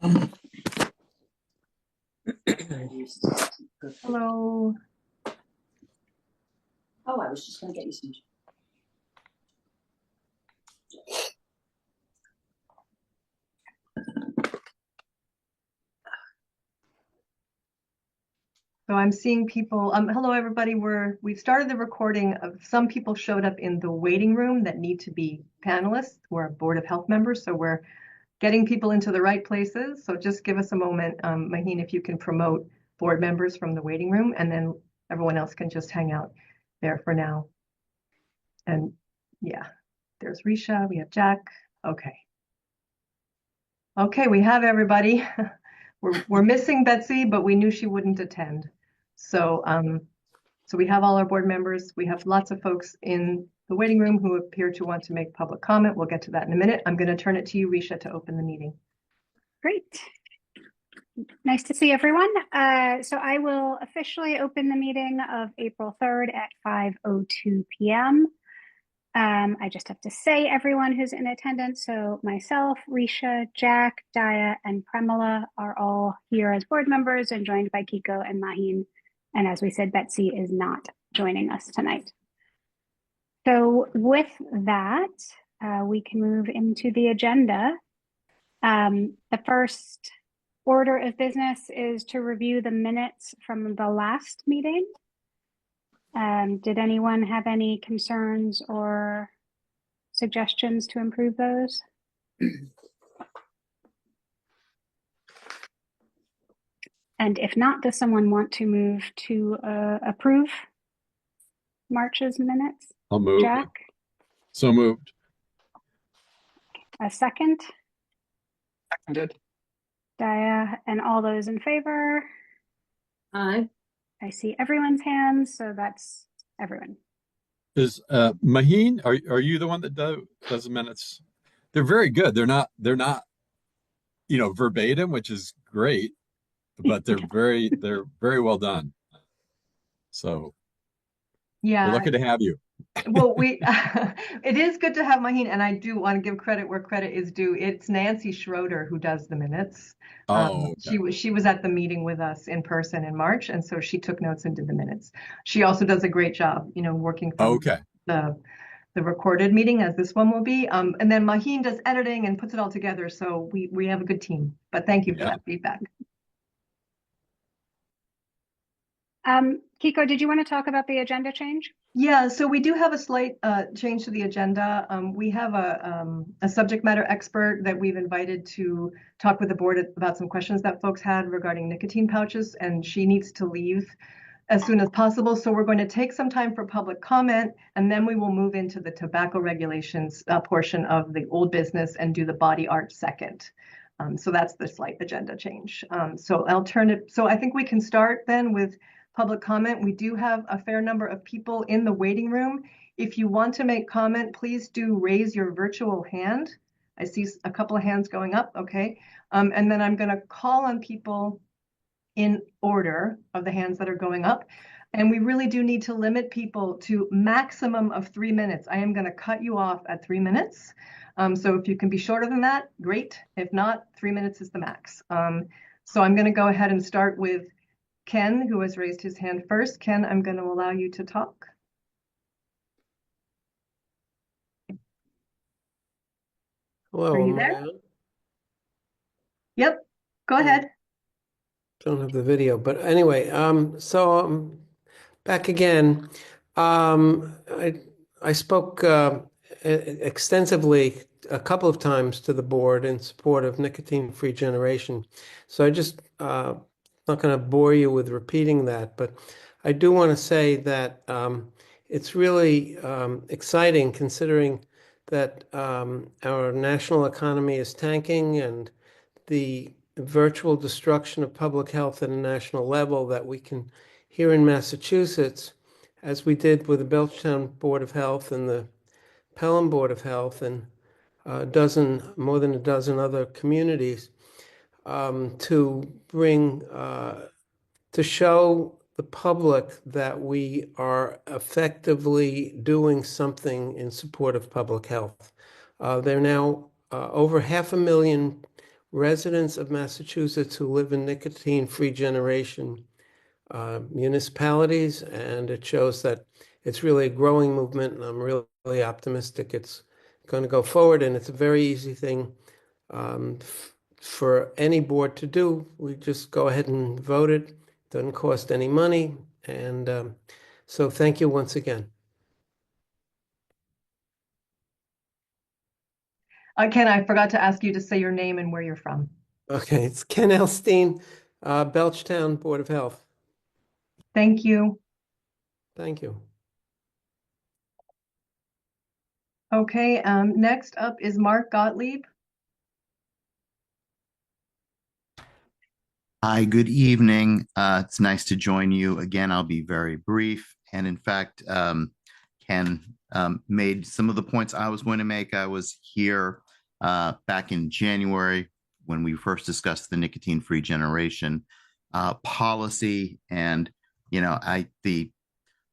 Hello. Oh, I was just going to get you some. So I'm seeing people. Hello, everybody. We've started the recording of some people showed up in the waiting room that need to be panelists. We're Board of Health members, so we're getting people into the right places. So just give us a moment, Maheen, if you can promote board members from the waiting room, and then everyone else can just hang out there for now. And yeah, there's Risha. We have Jack. Okay. Okay, we have everybody. We're missing Betsy, but we knew she wouldn't attend. So so we have all our board members. We have lots of folks in the waiting room who appear to want to make public comment. We'll get to that in a minute. I'm going to turn it to you, Risha, to open the meeting. Great. Nice to see everyone. So I will officially open the meeting of April 3rd at 5:02 p.m. I just have to say everyone who's in attendance. So myself, Risha, Jack, Daya, and Premila are all here as board members and joined by Kiko and Maheen. And as we said, Betsy is not joining us tonight. So with that, we can move into the agenda. The first order of business is to review the minutes from the last meeting. Did anyone have any concerns or suggestions to improve those? And if not, does someone want to move to approve March's minutes? I'll move. Jack? So moved. A second? Seconded. Daya, and all those in favor? Aye. I see everyone's hands, so that's everyone. Is Maheen, are you the one that does the minutes? They're very good. They're not, verbatim, which is great, but they're very well done. So Yeah. we're lucky to have you. Well, it is good to have Maheen, and I do want to give credit where credit is due. It's Nancy Schroeder who does the minutes. Oh, okay. She was at the meeting with us in person in March, and so she took notes and did the minutes. She also does a great job, working from the recorded meeting, as this one will be. And then Maheen does editing and puts it all together, so we have a good team. But thank you for that feedback. Kiko, did you want to talk about the agenda change? Yeah, so we do have a slight change to the agenda. We have a subject matter expert that we've invited to talk with the board about some questions that folks had regarding nicotine pouches, and she needs to leave as soon as possible. So we're going to take some time for public comment, and then we will move into the tobacco regulations portion of the old business and do the body art second. So that's the slight agenda change. So I think we can start then with public comment. We do have a fair number of people in the waiting room. If you want to make comment, please do raise your virtual hand. I see a couple of hands going up. Okay. And then I'm going to call on people in order of the hands that are going up. And we really do need to limit people to maximum of 3 minutes. I am going to cut you off at 3 minutes. So if you can be shorter than that, great. If not, 3 minutes is the max. So I'm going to go ahead and start with Ken, who has raised his hand first. Ken, I'm going to allow you to talk. Hello. Are you there? Yep, go ahead. Don't have the video, but anyway, so I'm back again. I spoke extensively a couple of times to the board in support of nicotine-free generation. So I just not going to bore you with repeating that, but I do want to say that it's really exciting considering that our national economy is tanking and the virtual destruction of public health at a national level that we can here in Massachusetts, as we did with the Belchtown Board of Health and the Pelham Board of Health and more than a dozen other communities, to bring, to show the public that we are effectively doing something in support of public health. There are now over 500,000 residents of Massachusetts who live in nicotine-free generation municipalities, and it shows that it's really a growing movement, and I'm really optimistic it's going to go forward, and it's a very easy thing for any board to do. We just go ahead and vote it. Doesn't cost any money, and so thank you once again. Ken, I forgot to ask you to say your name and where you're from. Okay, it's Ken Elstein, Belchtown Board of Health. Thank you. Thank you. Okay, next up is Mark Gottlieb. Hi, good evening. It's nice to join you again. I'll be very brief. And in fact, Ken made some of the points I was going to make. I was here back in January when we first discussed the nicotine-free generation policy. And, the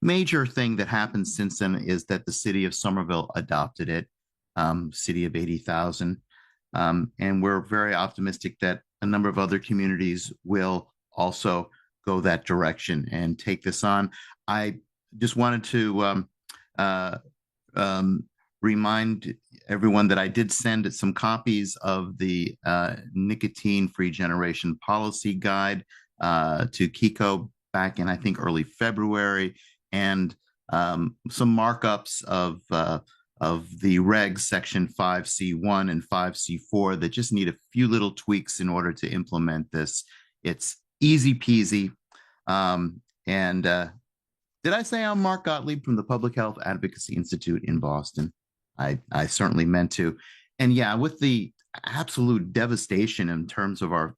major thing that happened since then is that the city of Somerville adopted it, city of 80,000. And we're very optimistic that a number of other communities will also go that direction and take this on. I just wanted to remind everyone that I did send some copies of the nicotine-free generation policy guide to Kiko back in, I think, early February, and some markups of the regs section 5C1 and 5C4 that just need a few little tweaks in order to implement this. It's easy peasy. Did I say I'm Mark Gottlieb from the Public Health Advocacy Institute in Boston? I certainly meant to. And yeah, with the absolute devastation in terms of our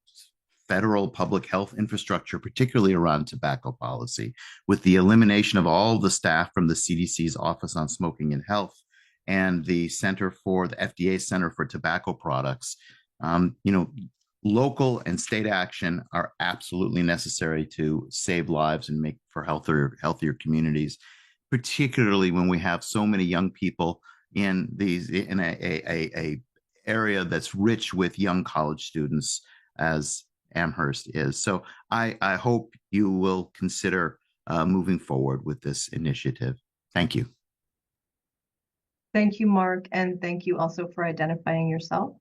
federal public health infrastructure, particularly around tobacco policy, with the elimination of all the staff from the CDC's Office on Smoking and Health and the FDA Center for Tobacco Products, local and state action are absolutely necessary to save lives and make for healthier communities, particularly when we have so many young people in a area that's rich with young college students as Amherst is. So I hope you will consider moving forward with this initiative. Thank you. Thank you, Mark, and thank you also for identifying yourself.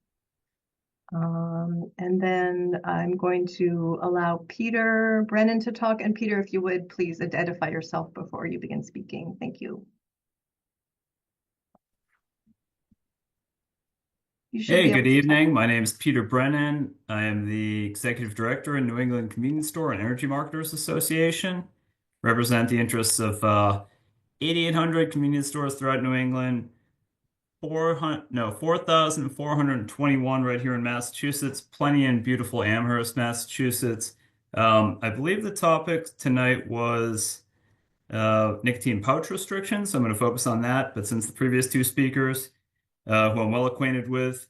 And then I'm going to allow Peter Brennan to talk. And Peter, if you would, please identify yourself before you begin speaking. Thank you. Hey, good evening. My name is Peter Brennan. I am the Executive Director in New England Convenience Store and Energy Marketers Association. Represent the interests of 8,800 convenience stores throughout New England. 4,421 right here in Massachusetts. Plenty in beautiful Amherst, Massachusetts. I believe the topic tonight was nicotine pouch restrictions. So I'm going to focus on that. But since the previous two speakers, who I'm well acquainted with,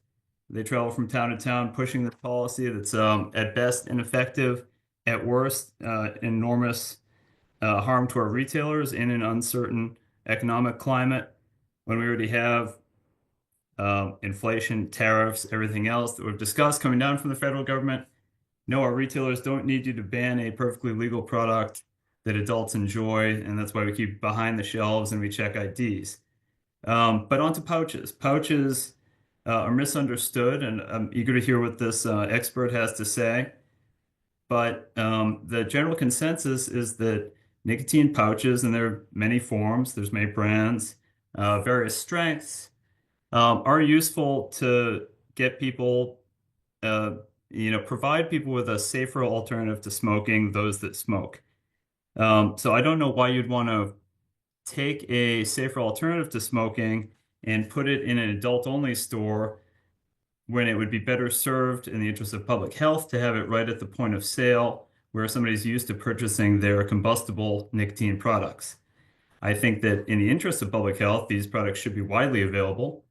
they travel from town to town pushing this policy that's at best ineffective, at worst enormous harm to our retailers in an uncertain economic climate when we already have inflation, tariffs, everything else that we've discussed coming down from the federal government. No, our retailers don't need you to ban a perfectly legal product that adults enjoy, and that's why we keep behind the shelves and we check IDs. But on to pouches. Pouches are misunderstood, and I'm eager to hear what this expert has to say. But the general consensus is that nicotine pouches, and there are many forms, there's many brands, various strengths, are useful to get people, provide people with a safer alternative to smoking, those that smoke. So I don't know why you'd want to take a safer alternative to smoking and put it in an adult-only store when it would be better served in the interest of public health to have it right at the point of sale where somebody's used to purchasing their combustible nicotine products. I think that in the interest of public health, these products should be widely available.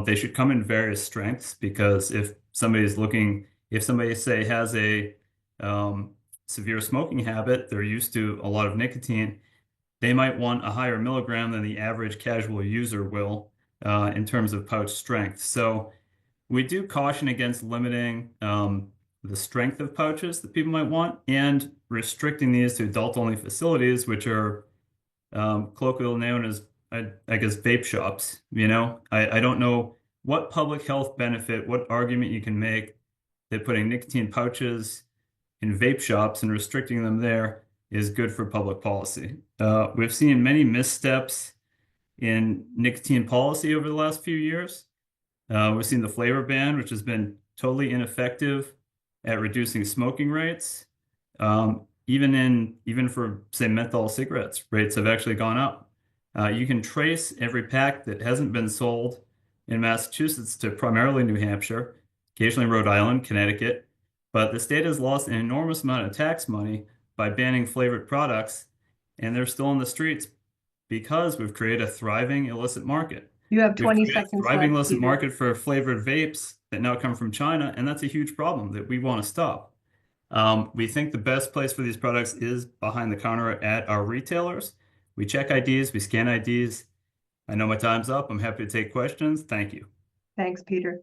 They should come in various strengths, because if somebody say has a severe smoking habit, they're used to a lot of nicotine, they might want a higher milligram than the average casual user will in terms of pouch strength. So we do caution against limiting the strength of pouches that people might want and restricting these to adult-only facilities, which are colloquially known as, I guess, vape shops. You know, I don't know what public health benefit, what argument you can make that putting nicotine pouches in vape shops and restricting them there is good for public policy. We've seen many missteps in nicotine policy over the last few years. We've seen the flavor ban, which has been totally ineffective at reducing smoking rates. Even for, say, menthol cigarettes, rates have actually gone up. You can trace every pack that hasn't been sold in Massachusetts to primarily New Hampshire, occasionally Rhode Island, Connecticut, but the state has lost an enormous amount of tax money by banning flavored products, and they're still on the streets because we've created a thriving illicit market. You have We've 20 created a seconds thriving left, illicit Peter. market for flavored vapes that now come from China, and that's a huge problem that we want to stop. We think the best place for these products is behind the counter at our retailers. We check IDs, we scan IDs. I know my time's up. I'm happy to take questions. Thank you. Thanks, Peter.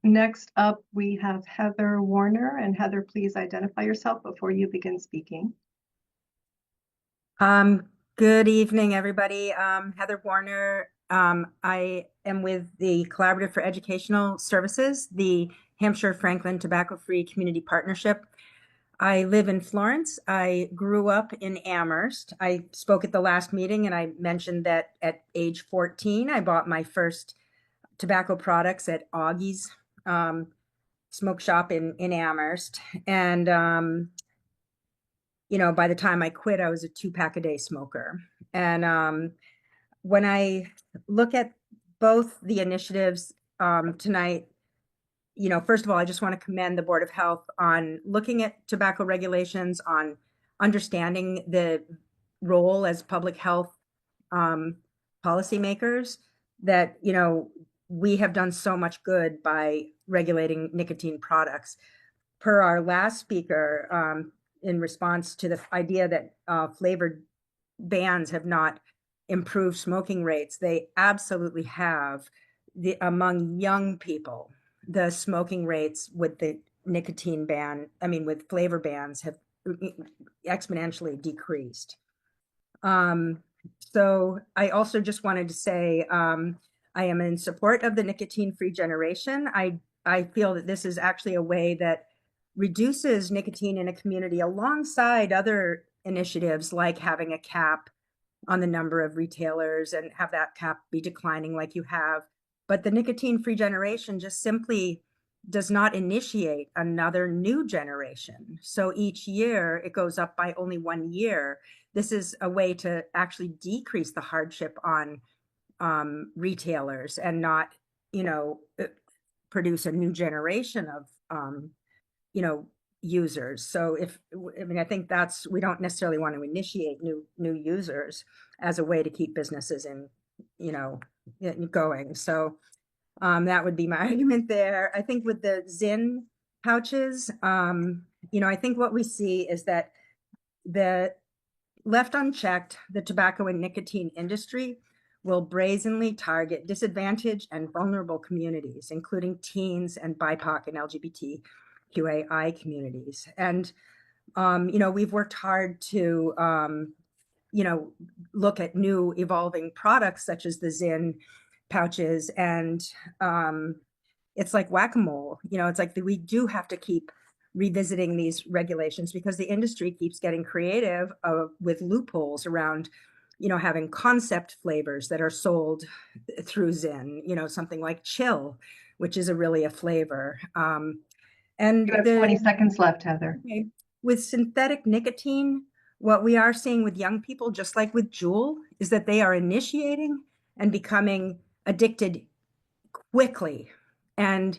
Next up, we have Heather Warner. And Heather, please identify yourself before you begin speaking. Good evening, everybody. Heather Warner. I am with the Collaborative for Educational Services, the Hampshire Franklin Tobacco-Free Community Partnership. I live in Florence. I grew up in Amherst. I spoke at the last meeting and I mentioned that at age 14, I bought my first tobacco products at Augie's smoke shop in Amherst. And, you know, by the time I quit, I was a 2-pack-a-day smoker. And when I look at both the initiatives tonight, you know, first of all, I just want to commend the Board of Health on looking at tobacco regulations, on understanding the role as public health policymakers, that, you know, we have done so much good by regulating nicotine products. Per our last speaker, in response to the idea that flavored bans have not improved smoking rates, they absolutely have. Among young people, the smoking rates with the nicotine ban, with flavor bans, have exponentially decreased. So I also just wanted to say I am in support of the nicotine-free generation. I feel that this is actually a way that reduces nicotine in a community alongside other initiatives like having a cap on the number of retailers and have that cap be declining like you have. But the nicotine-free generation just simply does not initiate another new generation. So each year it goes up by only 1 year. This is a way to actually decrease the hardship on retailers and not, you know, produce a new generation of, you know, users. So I think that's, we don't necessarily want to initiate new users as a way to keep businesses in, you know, going. So that would be my argument there. I think with the Zyn pouches, you know, I think what we see is that the left unchecked, the tobacco and nicotine industry will brazenly target disadvantaged and vulnerable communities, including teens and BIPOC and LGBTQAI communities. And, you know, we've worked hard to, you know, look at new evolving products such as the Zyn pouches, and it's like whack-a-mole. You know, it's like we do have to keep revisiting these regulations because the industry keeps getting creative with loopholes around, you know, having concept flavors that are sold through Zyn, you know, something like Chill, which is really a flavor. And You have 20 seconds left, Heather. Okay. With synthetic nicotine, what we are seeing with young people, just like with Juul, is that they are initiating and becoming addicted quickly. And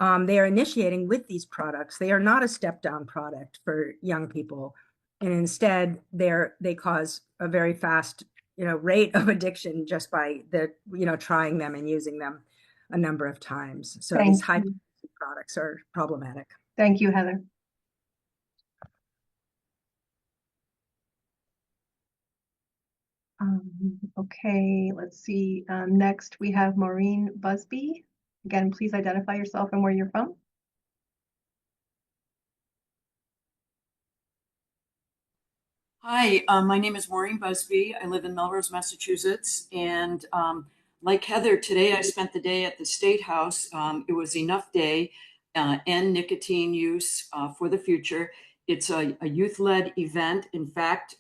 they are initiating with these products. They are not a step-down product for young people. And instead, they cause a very fast, you know, rate of addiction just by you know, trying them and using them a number of times. So these high products are problematic. Thank you, Heather. Okay, let's see. Next we have Maureen Busby. Again, please identify yourself and where you're from. Hi, my name is Maureen Busby. I live in Melrose, Massachusetts. And like Heather, today I spent the day at the State House. It was Enough Day, End Nicotine Use for the Future. It's a youth-led event. In fact,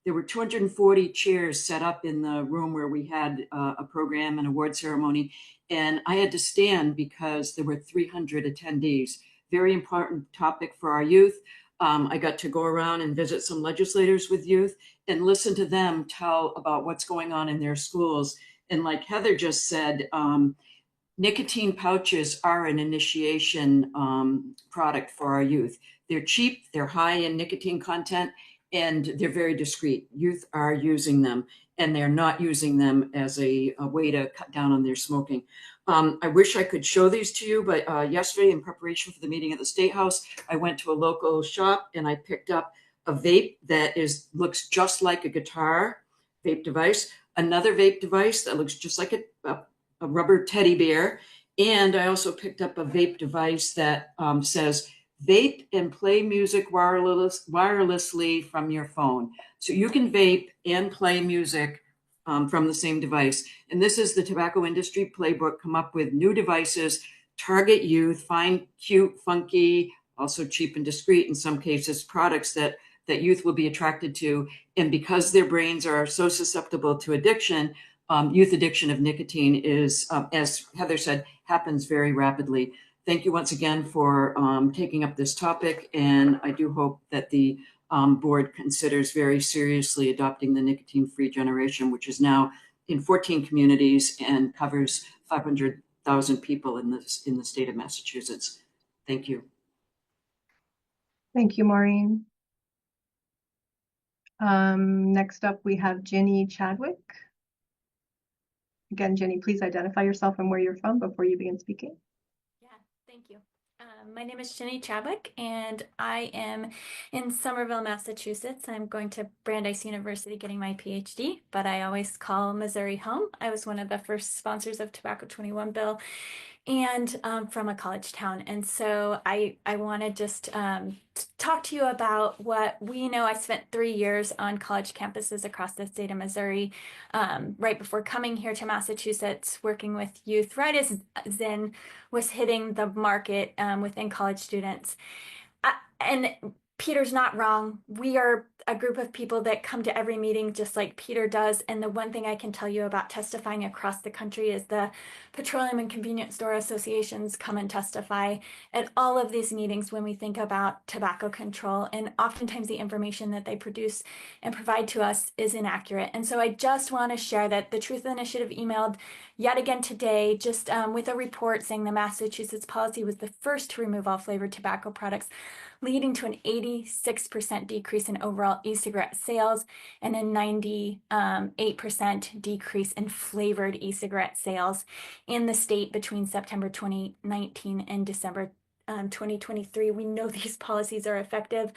there were 240 chairs set up in the room where we had a program and award ceremony. And I had to stand because there were 300 attendees. Very important topic for our youth. I got to go around and visit some legislators with youth and listen to them tell about what's going on in their schools. And like Heather just said, nicotine pouches are an initiation product for our youth. They're cheap, they're high in nicotine content, and they're very discreet. Youth are using them, and they're not using them as a way to cut down on their smoking. I wish I could show these to you, but yesterday in preparation for the meeting at the State House, I went to a local shop and I picked up a vape that looks just like a guitar vape device, another vape device that looks just like a rubber teddy bear. And I also picked up a vape device that says vape and play music wirelessly from your phone. So you can vape and play music from the same device. And this is the tobacco industry playbook, come up with new devices, target youth, find cute, funky, also cheap and discreet in some cases, products that youth will be attracted to. And because their brains are so susceptible to addiction, youth addiction of nicotine is, as Heather said, happens very rapidly. Thank you once again for taking up this topic. And I do hope that the board considers very seriously adopting the nicotine-free generation, which is now in 14 communities and covers 500,000 people in the state of Massachusetts. Thank you. Thank you, Maureen. Next up, we have Jenny Chadwick. Again, Jenny, please identify yourself and where you're from before you begin speaking. Yeah, thank you. My name is Jenny Chadwick, and I am in Somerville, Massachusetts. I'm going to Brandeis University getting my PhD, but I always call Missouri home. I was one of the first sponsors of Tobacco 21 bill and from a college town. And so I want to just talk to you about what we know. I spent 3 years on college campuses across the state of Missouri right before coming here to Massachusetts, working with youth right as Zyn was hitting the market within college students. And Peter's not wrong. We are a group of people that come to every meeting just like Peter does. And the one thing I can tell you about testifying across the country is the Petroleum and Convenience Store Associations come and testify at all of these meetings when we think about tobacco control. And oftentimes the information that they produce and provide to us is inaccurate. And so I just want to share that the Truth Initiative emailed yet again today, just with a report saying the Massachusetts policy was the first to remove all flavored tobacco products, leading to an 86% decrease in overall e-cigarette sales and a 98% decrease in flavored e-cigarette sales in the state between September 2019 and December 2023. We know these policies are effective.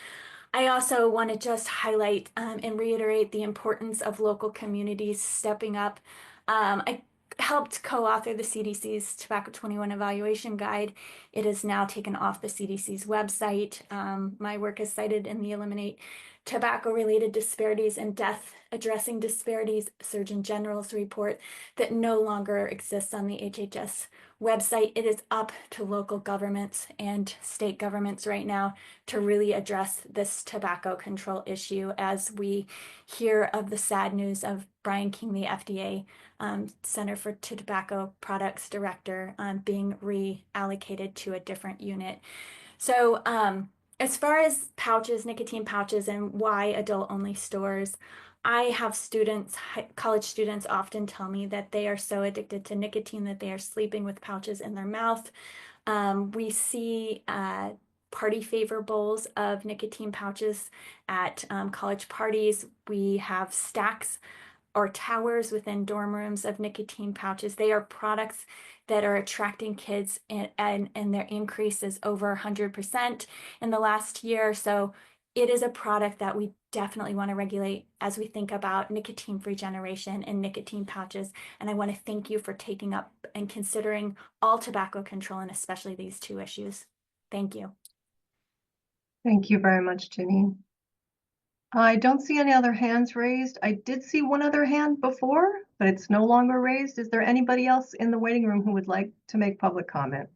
I also want to just highlight and reiterate the importance of local communities stepping up. I helped co-author the CDC's Tobacco 21 Evaluation Guide. It is now taken off the CDC's website. My work is cited in the Eliminate Tobacco-Related Disparities and Death Addressing Disparities Surgeon General's report that no longer exists on the HHS website. It is up to local governments and state governments right now to really address this tobacco control issue as we hear of the sad news of Brian King, the FDA Center for Tobacco Products Director, being reallocated to a different unit. So as far as pouches, nicotine pouches, and why adult-only stores, I have students, college students often tell me that they are so addicted to nicotine that they are sleeping with pouches in their mouth. We see party favor bowls of nicotine pouches at college parties. We have stacks or towers within dorm rooms of nicotine pouches. They are products that are attracting kids, and their increase is over 100% in the last year. So it is a product that we definitely want to regulate as we think about nicotine-free generation and nicotine pouches. And I want to thank you for taking up and considering all tobacco control, and especially these two issues. Thank you. Thank you very much, Janine. I don't see any other hands raised. I did see one other hand before, but it's no longer raised. Is there anybody else in the waiting room who would like to make public comment?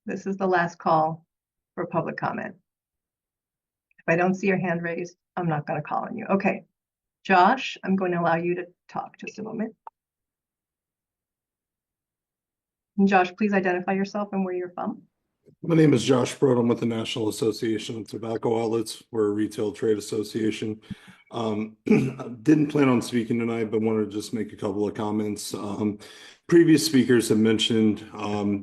This is the last call for public comment. If I don't see your hand raised, I'm not going to call on you. Okay. Josh, I'm going to allow you to talk just a moment. And Josh, please identify yourself and where you're from. My name is Josh Brodom with the National Association of Tobacco Outlets. We're a retail trade association. Didn't plan on speaking tonight, but wanted to just make a couple of comments. Previous speakers have mentioned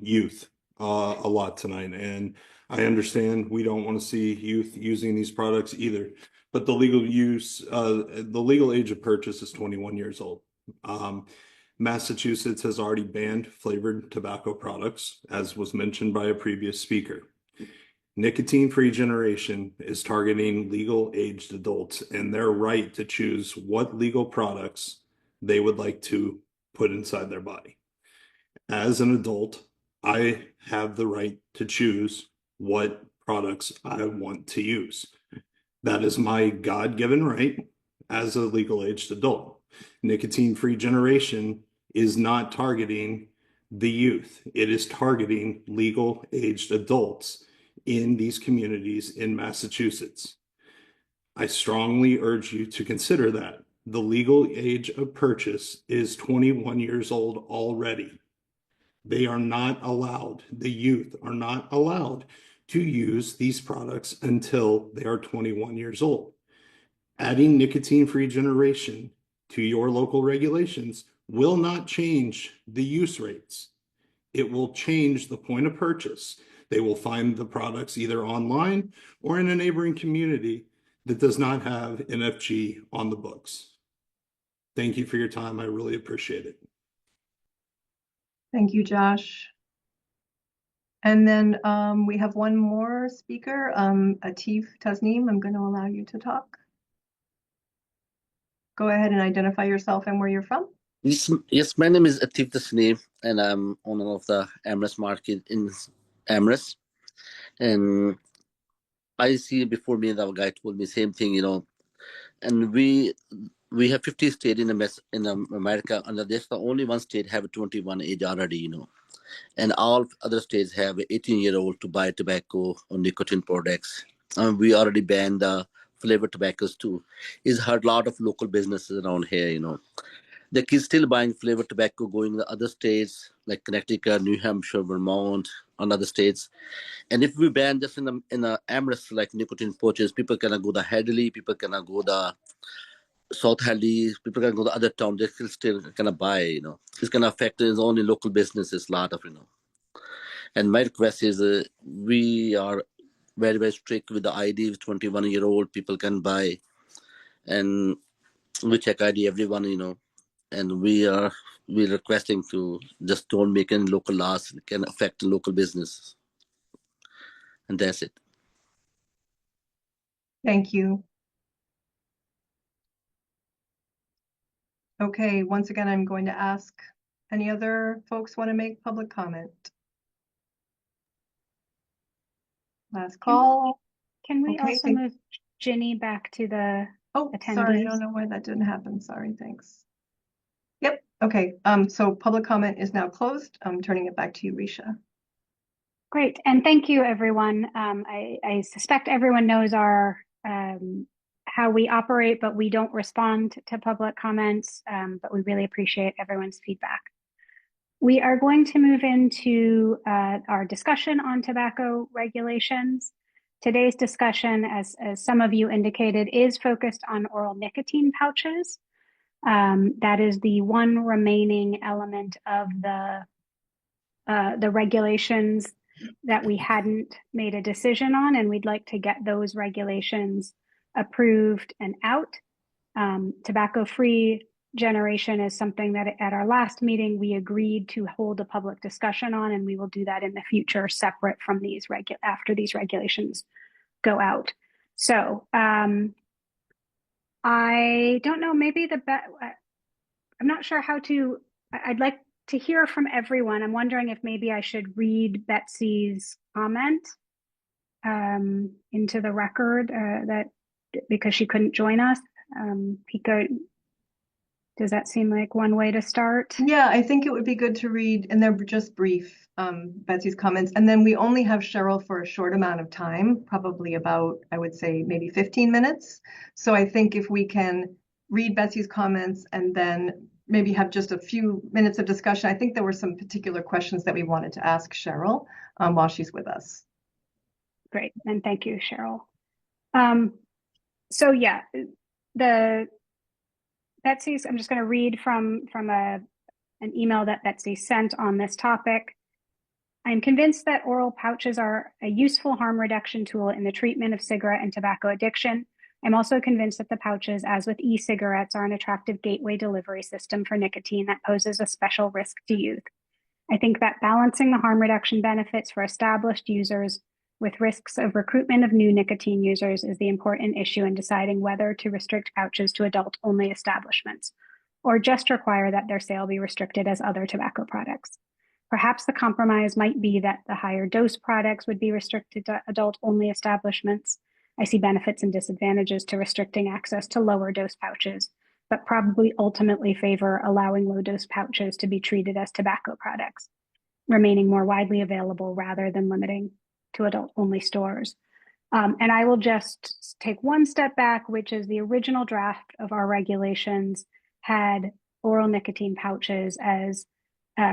youth a lot tonight, and I understand we don't want to see youth using these products either. But the legal age of purchase is 21 years old. Massachusetts has already banned flavored tobacco products, as was mentioned by a previous speaker. Nicotine-free generation is targeting legal-aged adults and their right to choose what legal products they would like to put inside their body. As an adult, I have the right to choose what products I want to use. That is my God-given right as a legal-aged adult. Nicotine-free generation is not targeting the youth. It is targeting legal-aged adults in these communities in Massachusetts. I strongly urge you to consider that. The legal age of purchase is 21 years old already. They are not allowed, the youth are not allowed to use these products until they are 21 years old. Adding nicotine-free generation to your local regulations will not change the use rates. It will change the point of purchase. They will find the products either online or in a neighboring community that does not have NFG on the books. Thank you for your time. I really appreciate it. Thank you, Josh. And then we have one more speaker, Atif Tasneem. I'm going to allow you to talk. Go ahead and identify yourself and where you're from. Yes, my name is Atif Tasneem, and I'm owner of the Amherst Market in Amherst. And I see before me, the guy told me same thing, you know. And we have 50 states in America, and that's the only one state have a 21 age already, you know. And all other states have 18-year-old to buy tobacco or nicotine products. We already banned the flavored tobaccos too. It's hurt a lot of local businesses around here, you know. The kids still buying flavored tobacco, going to other states like Connecticut, New Hampshire, Vermont, and other states. And if we ban just in the Amherst like nicotine pouches, people cannot go to Hadley, people cannot go to South Hadley, people can go to other towns, they still cannot buy, you know. It's gonna affect his only local businesses, a lot of, you know. And my request is we are very, very strict with the ID. 21-year-old people can buy, and we check ID everyone, you know. And we're requesting to just don't make any local laws that can affect local business. And that's it. Thank you. Okay, once again, I'm going to ask, any other folks want to make public comment? Last call. Can we Okay, also move Ginny back to the attendees? Sorry, I don't know why that didn't happen. Sorry, thanks. Yep, okay, so public comment is now closed. I'm turning it back to you, Risha. Great, and thank you, everyone. I suspect everyone knows our how we operate, but we don't respond to public comments, but we really appreciate everyone's feedback. We are going to move into our discussion on tobacco regulations. Today's discussion, as some of you indicated, is focused on oral nicotine pouches. That is the one remaining element of the regulations that we hadn't made a decision on, and we'd like to get those regulations approved and out. Tobacco-free generation is something that at our last meeting we agreed to hold a public discussion on, and we will do that in the future separate from these after these regulations go out. So I don't know, maybe I'm not sure how to, I'd like to hear from everyone. I'm wondering if maybe I should read Betsy's comment into the record that because she couldn't join us. Does that seem like one way to start? Yeah, I think it would be good to read, and they're just brief, Betsy's comments. And then we only have Cheryl for a short amount of time, probably about, I would say, maybe 15 minutes. So I think if we can read Betsy's comments and then maybe have just a few minutes of discussion. I think there were some particular questions that we wanted to ask Cheryl while she's with us. Great, and thank you, Cheryl. So yeah, Betsy's, I'm just going to read from an email that Betsy sent on this topic. I'm convinced that oral pouches are a useful harm reduction tool in the treatment of cigarette and tobacco addiction. I'm also convinced that the pouches, as with e-cigarettes, are an attractive gateway delivery system for nicotine that poses a special risk to youth. I think that balancing the harm reduction benefits for established users with risks of recruitment of new nicotine users is the important issue in deciding whether to restrict pouches to adult-only establishments, or just require that their sale be restricted as other tobacco products. Perhaps the compromise might be that the higher dose products would be restricted to adult-only establishments. I see benefits and disadvantages to restricting access to lower dose pouches, but probably ultimately favor allowing low dose pouches to be treated as tobacco products, remaining more widely available rather than limiting to adult-only stores. And I will just take one step back, which is the original draft of our regulations had oral nicotine pouches as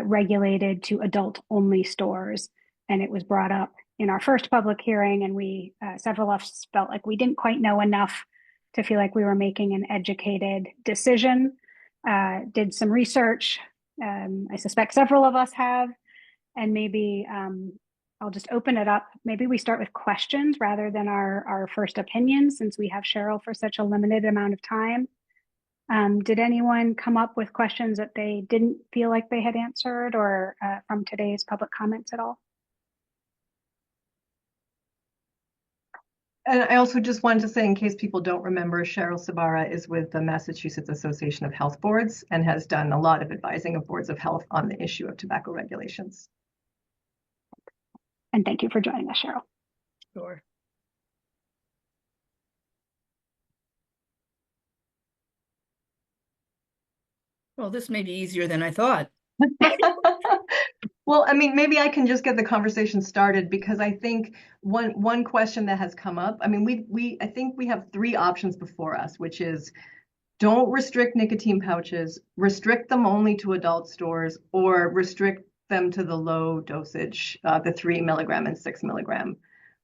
regulated to adult-only stores. And it was brought up in our first public hearing, and we, several of us felt like we didn't quite know enough to feel like we were making an educated decision. Did some research. I suspect several of us have, and maybe I'll just open it up. Maybe we start with questions rather than our first opinions, since we have Cheryl for such a limited amount of time. Did anyone come up with questions that they didn't feel like they had answered, or from today's public comments at all? And I also just wanted to say, in case people don't remember, Cheryl Sabara is with the Massachusetts Association of Health Boards and has done a lot of advising of boards of health on the issue of tobacco regulations. And thank you for joining us, Cheryl. Sure. Well, this may be easier than I thought. Well, I mean, maybe I can just get the conversation started, because I think one question that has come up, I mean, I think we have three options before us, which is don't restrict nicotine pouches, restrict them only to adult stores, or restrict them to the low dosage, the 3 milligram and 6 milligram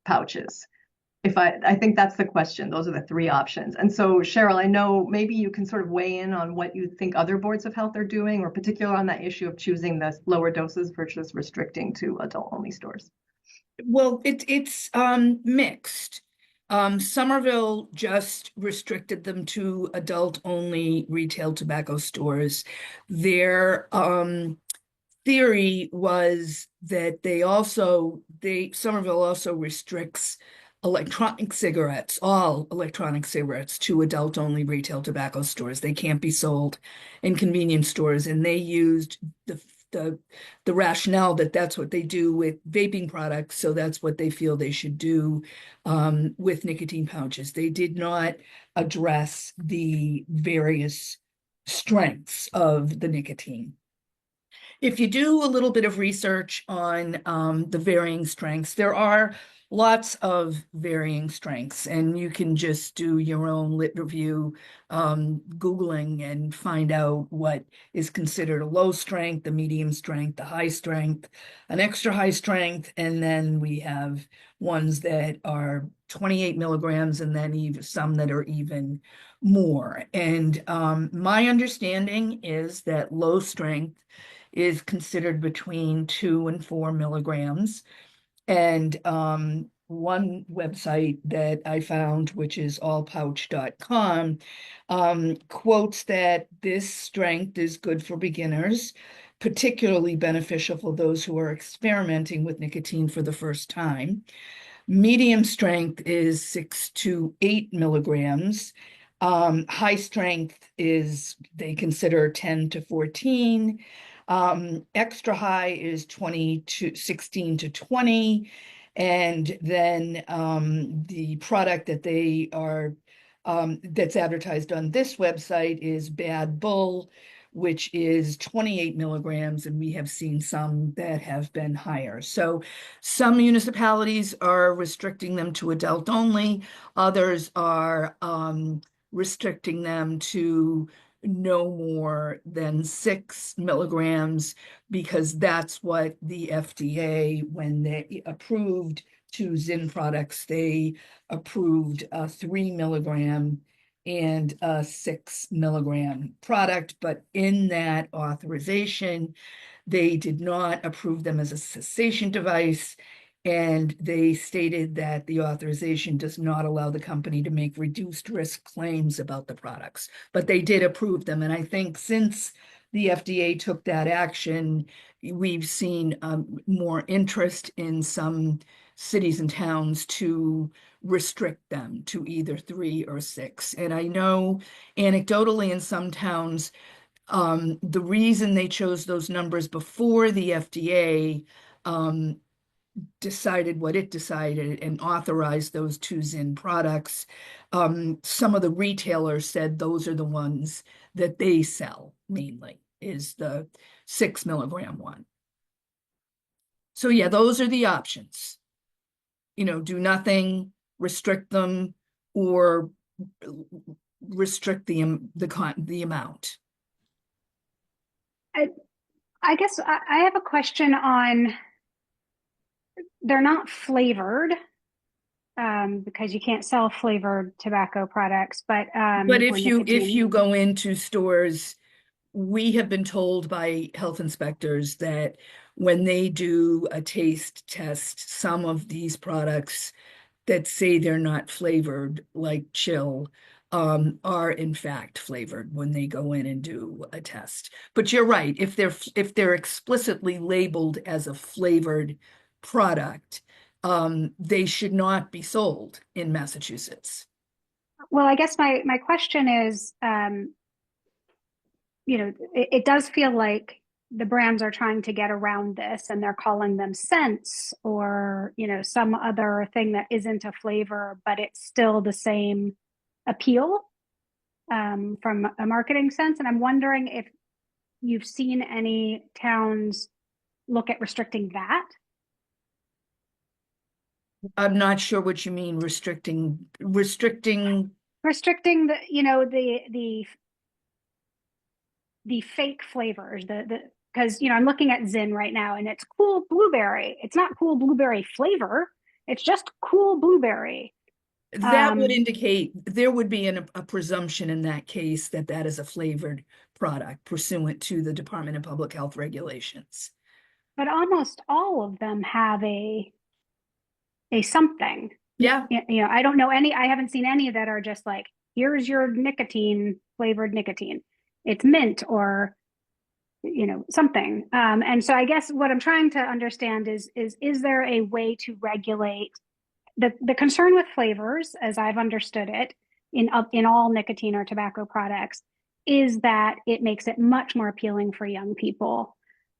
pouches. I think that's the question. Those are the three options. And so, Cheryl, I know maybe you can sort of weigh in on what you think other boards of health are doing, or particularly on that issue of choosing the lower doses versus restricting to adult-only stores. Well, it's mixed. Somerville just restricted them to adult-only retail tobacco stores. Their theory was that Somerville also restricts electronic cigarettes, all electronic cigarettes, to adult-only retail tobacco stores. They can't be sold in convenience stores, and they used the rationale that that's what they do with vaping products, so that's what they feel they should do with nicotine pouches. They did not address the various strengths of the nicotine. If you do a little bit of research on the varying strengths, there are lots of varying strengths, and you can just do your own lit review, Googling, and find out what is considered a low strength, a medium strength, a high strength, an extra high strength, and then we have ones that are 28 milligrams, and then even some that are even more. And my understanding is that low strength is considered between 2 and 4 milligrams. And one website that I found, which is allpouch.com, quotes that this strength is good for beginners, particularly beneficial for those who are experimenting with nicotine for the first time. Medium strength is 6 to 8 milligrams. High strength is, they consider 10 to 14. Extra high is 16 to 20. And then the product that they are, that's advertised on this website is Bad Bull, which is 28 milligrams, and we have seen some that have been higher. So some municipalities are restricting them to adult only, others are restricting them to no more than 6 milligrams, because that's what the FDA, when they approved 2 Zyn products, they approved a 3 milligram and a 6 milligram product. But in that authorization, they did not approve them as a cessation device. And they stated that the authorization does not allow the company to make reduced risk claims about the products, but they did approve them. And I think since the FDA took that action, we've seen more interest in some cities and towns to restrict them to either 3 or 6. And I know anecdotally in some towns, the reason they chose those numbers before the FDA decided what it decided and authorized those 2 Zyn products, some of the retailers said those are the ones that they sell mainly, is the 6 milligram one. So yeah, those are the options. Do nothing, restrict them, or restrict the amount. I guess I have a question on, they're not flavored because you can't sell flavored tobacco products, but if you go into stores, we have been told by health inspectors that when they do a taste test, some of these products that say they're not flavored, like Chill, are in fact flavored when they go in and do a test. But you're right, if they're explicitly labeled as a flavored product, they should not be sold in Massachusetts. Well, I guess my question is, it does feel like the brands are trying to get around this, and they're calling them scents or, some other thing that isn't a flavor, but it's still the same appeal from a marketing sense. And I'm wondering if you've seen any towns look at restricting that. I'm not sure what you mean, restricting the the fake flavors, because I'm looking at Zyn right now and it's cool blueberry. It's not cool blueberry flavor. It's just cool blueberry. That would indicate there would be a presumption in that case that that is a flavored product pursuant to the Department of Public Health regulations. But almost all of them have a something. Yeah. I don't know any, I haven't seen any that are just like, here's your nicotine, flavored nicotine. It's mint or, something. And so I guess what I'm trying to understand is there a way to regulate the concern with flavors, as I've understood it, in all nicotine or tobacco products, is that it makes it much more appealing for young people.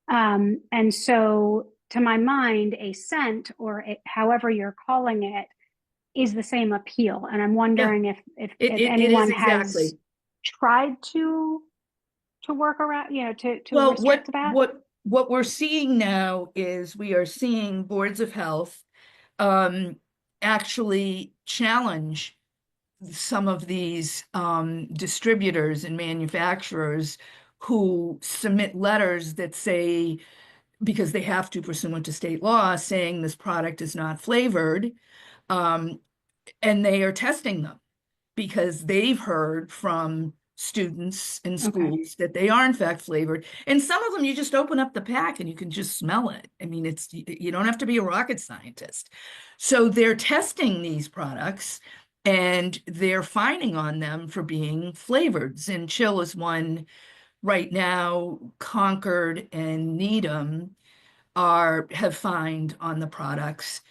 And so, to my mind, a scent, or however you're calling it, is the same appeal. And I'm wondering if anyone has tried to work around, to restrict that. What we're seeing now is we are seeing boards of health actually challenge some of these distributors and manufacturers who submit letters that say, because they have to pursuant to state law, saying this product is not flavored, and they are testing them because they've heard from students in schools that they are in fact flavored. And some of them, you just open up the pack and you can just smell it. I mean, you don't have to be a rocket scientist. So they're testing these products and they're fining on them for being flavored. Zyn Chill is one right now. Concord and Needham have fined on the products,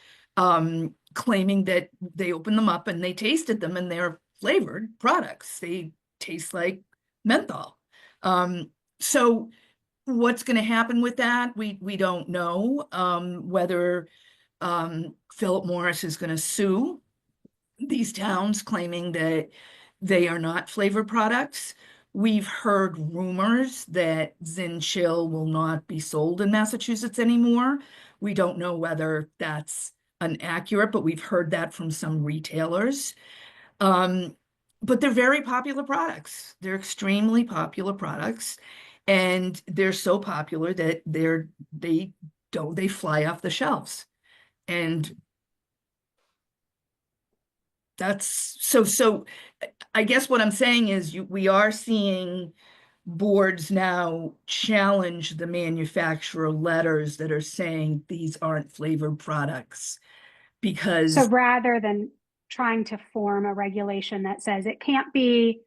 claiming that they opened them up and they tasted them and they're flavored products. They taste like menthol. So what's going to happen with that? We don't know whether Philip Morris is going to sue these towns claiming that they are not flavored products. We've heard rumors that Zinn Chill will not be sold in Massachusetts anymore. We don't know whether that's inaccurate, but we've heard that from some retailers. But they're very popular products. They're extremely popular products, and they're so popular that they fly off the shelves. And that's so I guess what I'm saying is we are seeing boards now challenge the manufacturer letters that are saying these aren't flavored products, because So rather than trying to form a regulation that says it can't be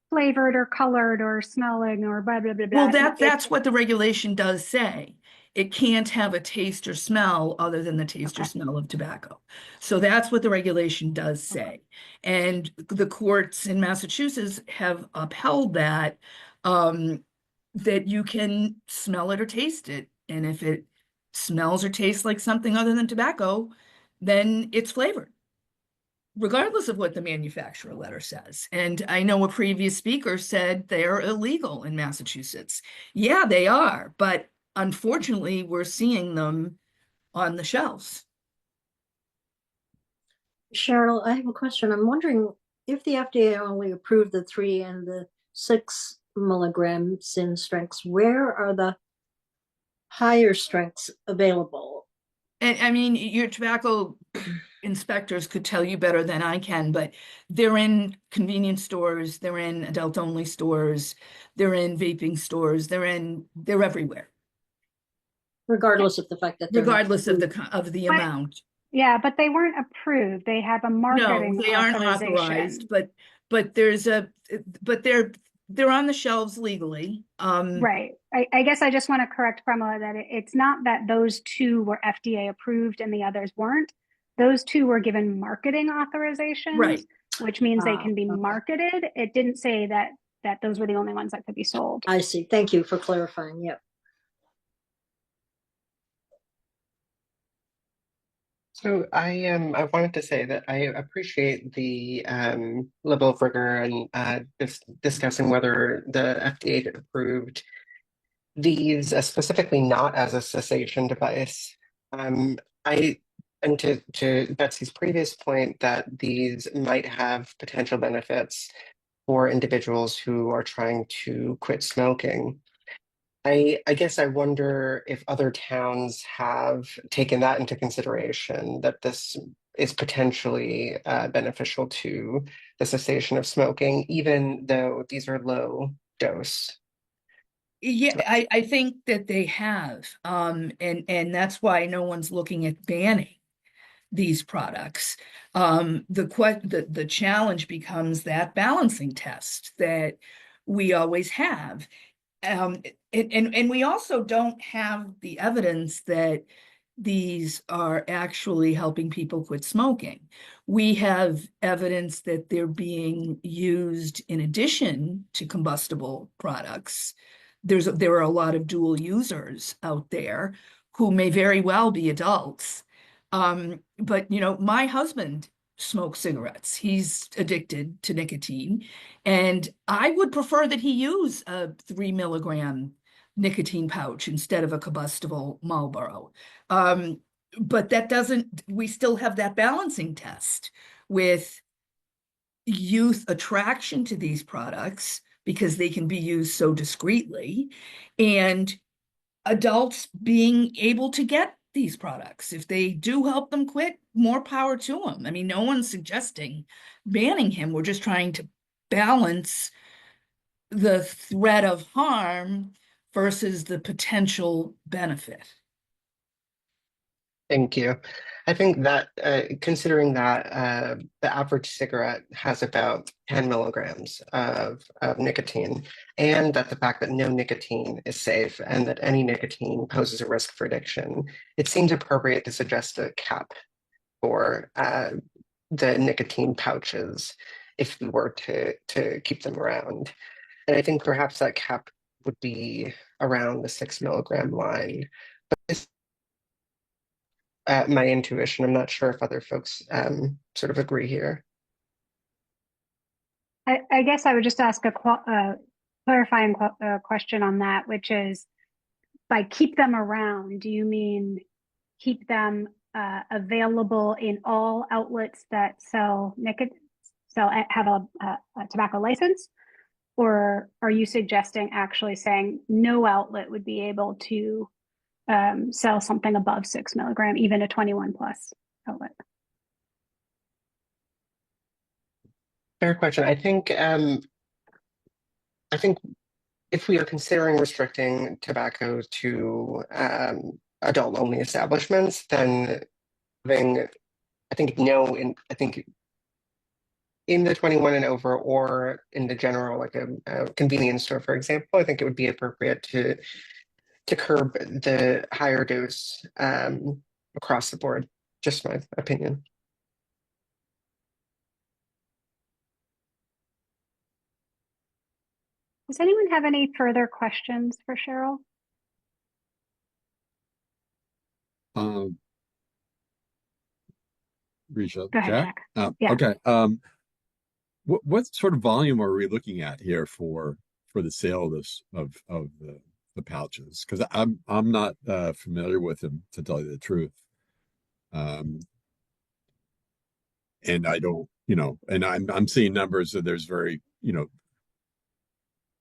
flavored or colored or smelling or blah, blah, blah, blah. well, that's what the regulation does say. It can't have a taste or smell other than the taste or smell of tobacco. So that's what the regulation does say. And the courts in Massachusetts have upheld that, that you can smell it or taste it. And if it smells or tastes like something other than tobacco, then it's flavored, regardless of what the manufacturer letter says. And I know a previous speaker said they're illegal in Massachusetts. Yeah, they are, but unfortunately, we're seeing them on the shelves. Cheryl, I have a question. I'm wondering if the FDA only approved the 3 and the 6 milligram Zinn strengths, where are the higher strengths available? And I mean, your tobacco inspectors could tell you better than I can, but they're in convenience stores, they're in adult only stores, they're in vaping stores, they're everywhere. Regardless of the fact that regardless of the amount. Yeah, but they weren't approved. They have a marketing No, they aren't authorized, but they're on the shelves legally. Right. I guess I just want to correct Pramila that it's not that those 2 were FDA approved and the others weren't. Those 2 were given marketing authorizations, right, which means they can be marketed. It didn't say that those were the only ones that could be sold. I see. Thank you for clarifying. Yep. So I wanted to say that I appreciate the level of rigor and discussing whether the FDA approved these specifically not as a cessation device. And to Betsy's previous point that these might have potential benefits for individuals who are trying to quit smoking. I guess I wonder if other towns have taken that into consideration, that this is potentially beneficial to the cessation of smoking, even though these are low dose. Yeah, I think that they have, and that's why no one's looking at banning these products. The challenge becomes that balancing test that we always have. And we also don't have the evidence that these are actually helping people quit smoking. We have evidence that they're being used in addition to combustible products. There are a lot of dual users out there who may very well be adults. But my husband smokes cigarettes. He's addicted to nicotine, and I would prefer that he use a 3 milligram nicotine pouch instead of a combustible Marlboro. But we still have that balancing test with youth attraction to these products because they can be used so discreetly, and adults being able to get these products. If they do help them quit, more power to them. I mean, no one's suggesting banning him. We're just trying to balance the threat of harm versus the potential benefit. Thank you. I think that considering that the average cigarette has about 10 milligrams of nicotine, and that the fact that no nicotine is safe and that any nicotine poses a risk for addiction, it seems appropriate to suggest a cap for the nicotine pouches. if we were to keep them around. And I think perhaps that cap would be around the 6 milligram line. But this, my intuition, I'm not sure if other folks sort of agree here. I guess I would just ask a clarifying question on that, which is, by keep them around, do you mean keep them available in all outlets that sell have a tobacco license? Or are you suggesting actually saying no outlet would be able to sell something above 6 milligram, even a 21 plus outlet? Fair question. I think if we are considering restricting tobacco to adult only establishments, then I think in the 21 and over, or in the general, like a convenience store, for example, I think it would be appropriate to curb the higher dose across the board. Just my opinion. Does anyone have any further questions for Cheryl? Risha, Go ahead, Jack? Jack. Yeah. Okay. What sort of volume are we looking at here for the sale of this of the pouches? Because I'm not familiar with them, to tell you the truth. And I don't, and I'm seeing numbers that there's very,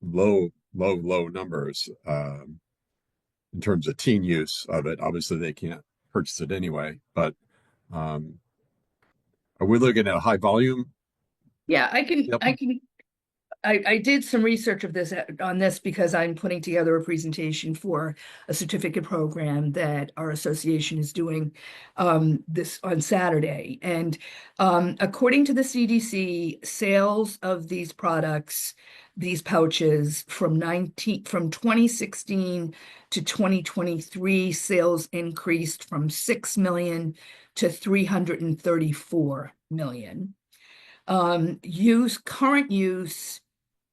low numbers in terms of teen use of it. Obviously, they can't purchase it anyway. But are we looking at a high volume? Yeah, Yep. I did some research on this because I'm putting together a presentation for a certificate program that our association is doing this on Saturday. And according to the CDC, sales of these products, these pouches from 2016 to 2023, sales increased from 6 million to 334 million. Current use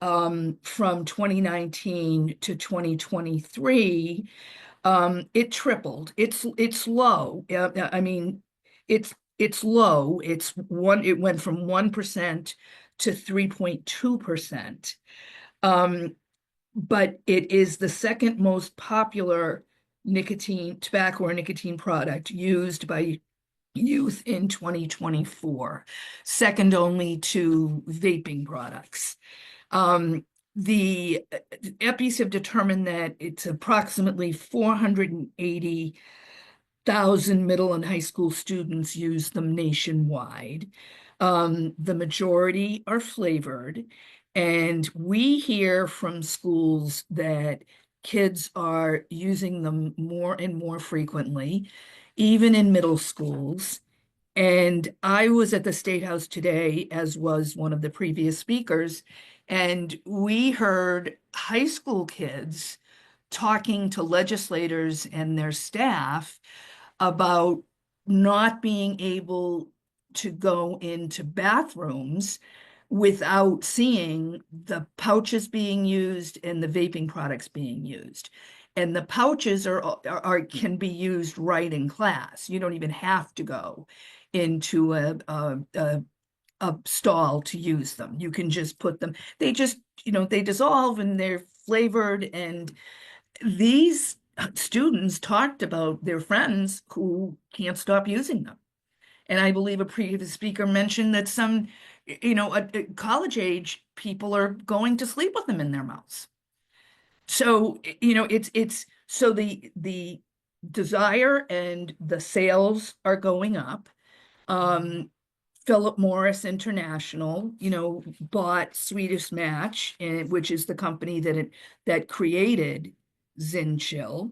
from 2019 to 2023, it tripled. It's low. I mean, it's low. It went from 1% to 3.2%. But it is the second most popular tobacco or nicotine product used by youth in 2024, second only to vaping products. The EPIs have determined that it's approximately 480,000 middle and high school students use them nationwide. The majority are flavored, and we hear from schools that kids are using them more and more frequently, even in middle schools. And I was at the State House today, as was one of the previous speakers, and we heard high school kids talking to legislators and their staff about not being able to go into bathrooms without seeing the pouches being used and the vaping products being used. And the pouches can be used right in class. You don't even have to go into a stall to use them. You can just put them, they dissolve and they're flavored. And these students talked about their friends who can't stop using them. And I believe a previous speaker mentioned that some, college age people are going to sleep with them in their mouths. So, so the desire and the sales are going up. Philip Morris International, bought Swedish Match, which is the company that created Zyn Chill.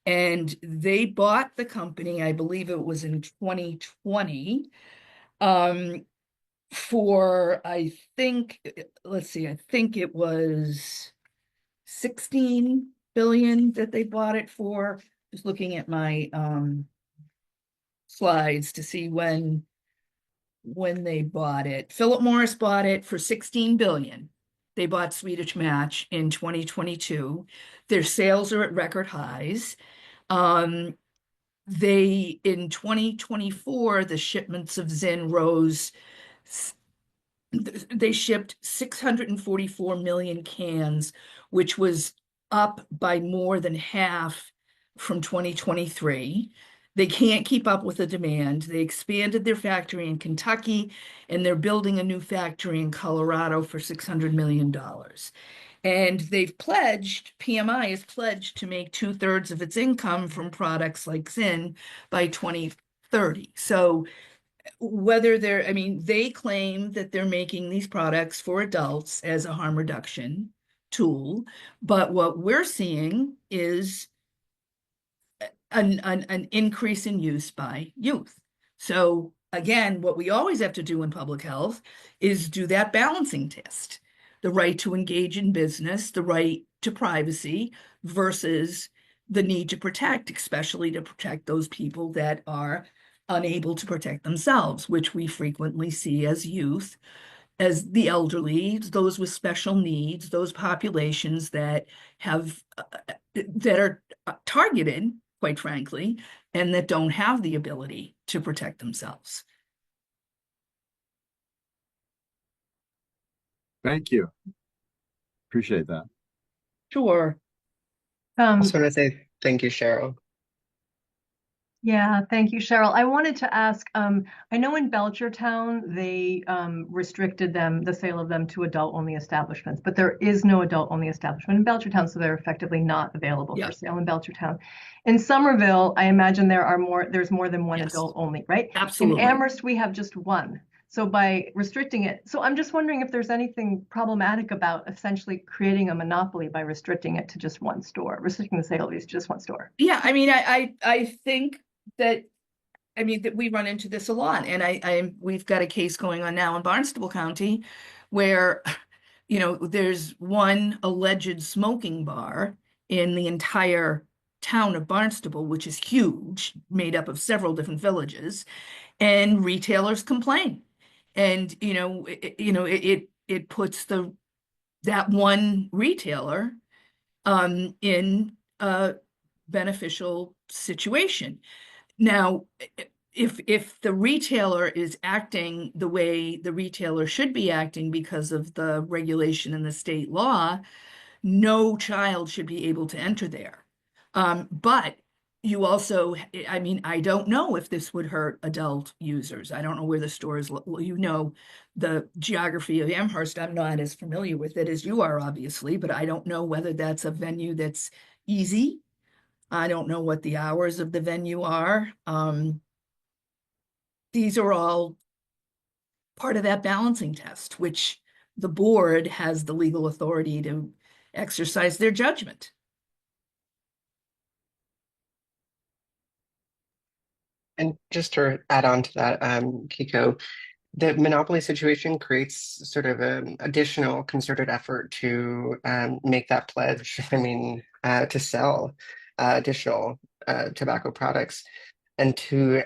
And they bought the company, I believe it was in 2020, for, I think it was 16 billion that they bought it for. Just looking at my slides to see when when they bought it. Philip Morris bought it for 16 billion. They bought Swedish Match in 2022. Their sales are at record highs. They, in 2024, the shipments of Zyn rose. They shipped 644 million cans, which was up by more than half from 2023. They can't keep up with the demand. They expanded their factory in Kentucky, and they're building a new factory in Colorado for $600 million. And they've pledged, PMI has pledged to make 2/3 of its income from products like Zyn by 2030. So whether they're, I mean, they claim that they're making these products for adults as a harm reduction tool, but what we're seeing is an increase in use by youth. So again, what we always have to do in public health is do that balancing test, the right to engage in business, the right to privacy versus the need to protect, especially to protect those people that are unable to protect themselves, which we frequently see as youth, as the elderly, those with special needs, those populations that have that are targeted, quite frankly, and that don't have the ability to protect themselves. Thank you. Appreciate that. Sure. I just want to say thank you, Cheryl. Yeah, thank you, Cheryl. I wanted to ask, I know in Belchertown, they restricted the sale of them to adult-only establishments, but there is no adult-only establishment in Belchertown, so they're effectively not available for sale in Belchertown. In Somerville, I imagine there's more than one adult-only, right? Absolutely. In Amherst, we have just one. So by restricting it, so I'm just wondering if there's anything problematic about essentially creating a monopoly by restricting it to just one store, restricting the sale of these to just one store. Yeah, I mean, I think that, I mean, that we run into this a lot, and we've got a case going on now in Barnstable County where, you know, there's one alleged smoking bar in the entire town of Barnstable, which is huge, made up of several different villages, and retailers complain. And, it puts that one retailer in a beneficial situation. Now, if the retailer is acting the way the retailer should be acting because of the regulation in the state law, no child should be able to enter there. But you also, I mean, I don't know if this would hurt adult users. I don't know where the stores, the geography of Amherst, I'm not as familiar with it as you are, obviously, but I don't know whether that's a venue that's easy. I don't know what the hours of the venue are. These are all part of that balancing test, which the board has the legal authority to exercise their judgment. And just to add on to that, Kiko, the monopoly situation creates sort of an additional concerted effort to make that pledge. I mean, to sell additional tobacco products and to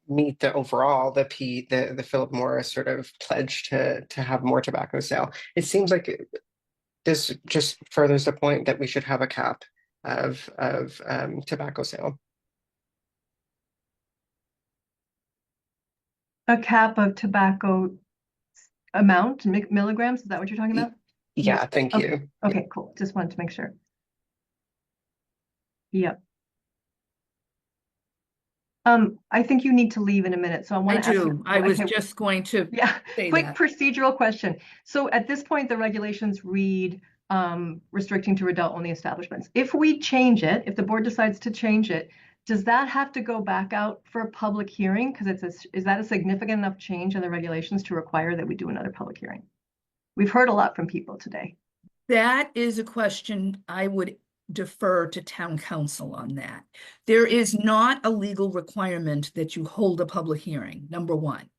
meet the overall the Philip Morris sort of pledge to have more tobacco sale. It seems like this just furthers the point that we should have a cap of tobacco sale. A cap of tobacco amount, milligrams? Is that what you're talking about? Yeah, thank you. Okay, cool. Just wanted to make sure. Yep. I think you need to leave in a minute, so I want to ask you. I was just going to say quick that. Procedural question. So at this point, the regulations read restricting to adult-only establishments. If we change it, if the board decides to change it, does that have to go back out for a public hearing? Because is that a significant enough change in the regulations to require that we do another public hearing? We've heard a lot from people today. That is a question I would defer to town council on that. There is not a legal requirement that you hold a public hearing, number one.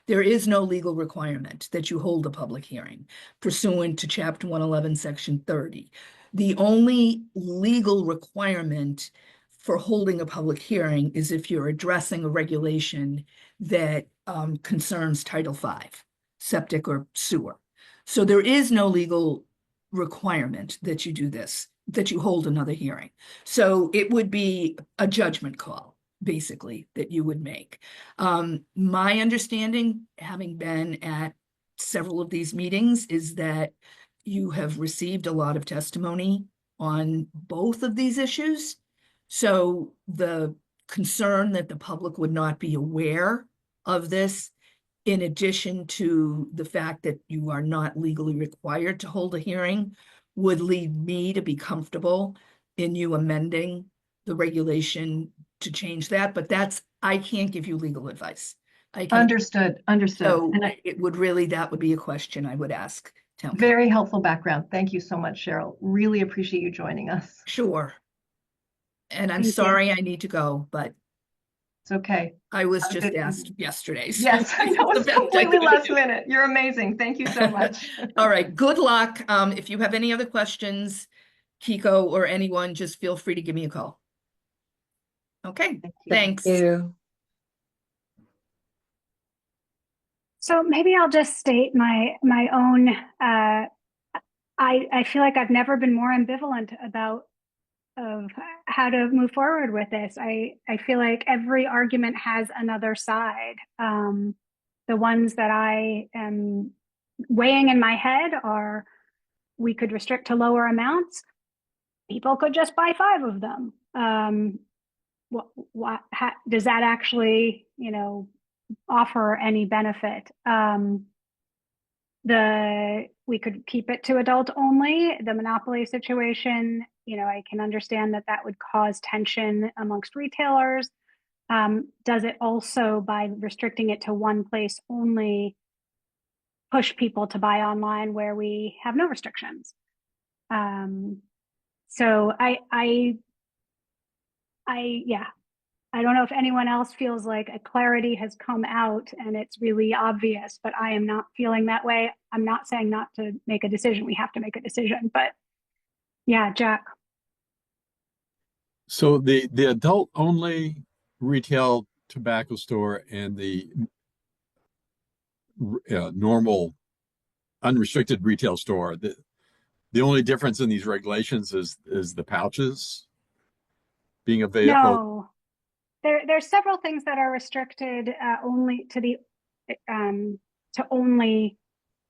There is no legal requirement that you hold a public hearing pursuant to Chapter 111, Section 30. The only legal requirement for holding a public hearing is if you're addressing a regulation that concerns Title V, septic or sewer. So there is no legal requirement that you do this, that you hold another hearing. So it would be a judgment call, basically, that you would make. My understanding, having been at several of these meetings, is that you have received a lot of testimony on both of these issues. So the concern that the public would not be aware of this, in addition to the fact that you are not legally required to hold a hearing, would lead me to be comfortable in you amending the regulation to change that. But I can't give you legal advice. Understood. So And it would really, that would be a question I would ask town council. very helpful background. Thank you so much, Cheryl. Really appreciate you joining us. Sure. And I'm Thank you. sorry I need to go, but It's okay. I was just asked yesterday. So Yes, I know, it's it's the best I completely could last do. minute. You're amazing. Thank you so much. All right, good luck. If you have any other questions, Kiko or anyone, just feel free to give me a call. Okay, thanks. Thank you. So maybe I'll just state my own. I feel like I've never been more ambivalent about of how to move forward with this. I feel like every argument has another side. The ones that I am weighing in my head are, we could restrict to lower amounts. People could just buy 5 of them. Does that actually, offer any benefit? We could keep it to adult only. The monopoly situation, I can understand that would cause tension amongst retailers. Does it also, by restricting it to one place only, push people to buy online where we have no restrictions? So I don't know if anyone else feels like a clarity has come out and it's really obvious, but I am not feeling that way. I'm not saying not to make a decision. We have to make a decision, but yeah, Jack. So the adult only retail tobacco store and the normal unrestricted retail store, the only difference in these regulations is the pouches being available. No, there's several things that are restricted only to only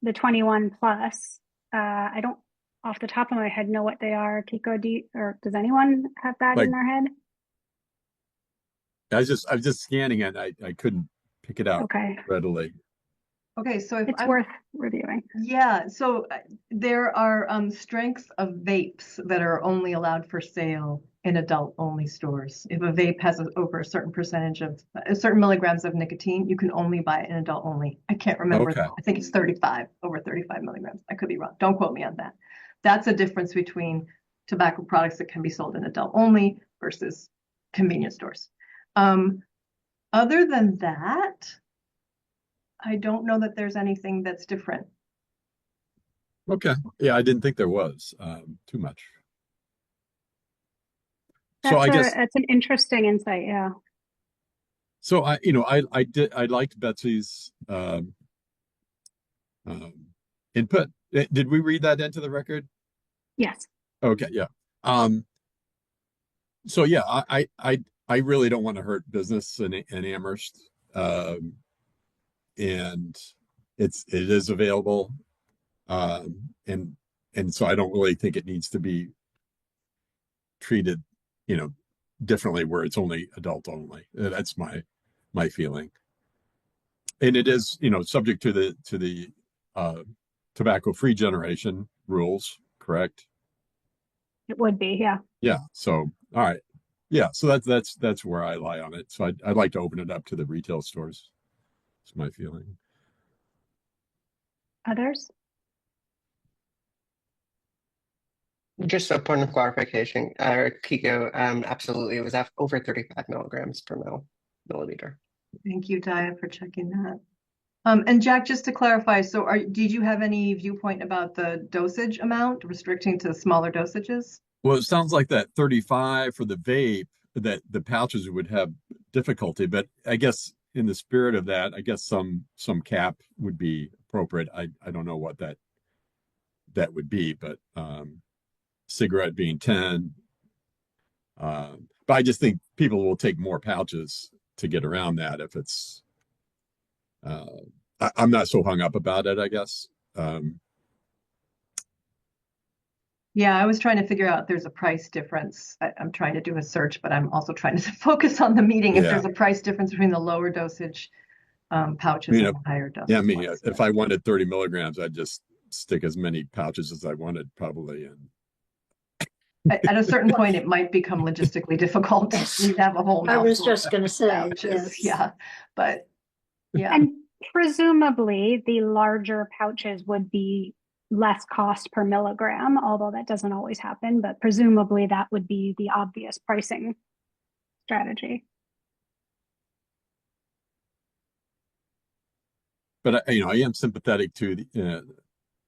the 21 plus. I don't, off the top of my head, know what they are. Kiko, or does anyone have that in their head? I was just scanning it. I couldn't pick it out readily. Okay, so it's worth reviewing. Yeah, so there are strengths of vapes that are only allowed for sale in adult-only stores. If a vape has over a certain percentage of certain milligrams of nicotine, you can only buy it in adult-only. I can't remember. Okay. I think it's 35, over 35 milligrams. I could be wrong. Don't quote me on that. That's a difference between tobacco products that can be sold in adult-only versus convenience stores. Other than that, I don't know that there's anything that's different. Okay. Yeah, I didn't think there was too much. That's an interesting insight. Yeah. So I liked Betsy's input. Did we read that into the record? Yes. Okay. Yeah. So yeah, I really don't want to hurt business in Amherst. And it is available. And so I don't really think it needs to be treated, differently where it's only adult only. That's my feeling. And it is, subject to the tobacco-free generation rules, correct? It would be, yeah. Yeah. So, all right. Yeah. So that's where I lie on it. So I'd like to open it up to the retail stores. That's my feeling. Others? Just a point of clarification, Kiko, absolutely, it was over 35 milligrams per milliliter. Thank you, Daya, for checking that. And Jack, just to clarify, so did you have any viewpoint about the dosage amount, restricting to smaller dosages? Well, it sounds like that 35 for the vape that the pouches would have difficulty, but I guess in the spirit of that, I guess some cap would be appropriate. I don't know what that would be, but cigarette being 10. But I just think people will take more pouches to get around that if it's. I'm not so hung up about it, I guess. Yeah, I was trying to figure out if there's a price difference. I'm trying to do a search, but I'm also trying to focus on the meeting. If Yeah. there's a price difference between the lower dosage pouches and the higher dosage. Yeah, I mean, ones. if I wanted 30 milligrams, I'd just stick as many pouches as I wanted, probably. And At a certain point, it might become logistically difficult. You'd have a whole I was mouthful just of going to say, pouches. yes. Yeah, but yeah. And presumably the larger pouches would be less cost per milligram, although that doesn't always happen, but presumably that would be the obvious pricing strategy. But I am sympathetic to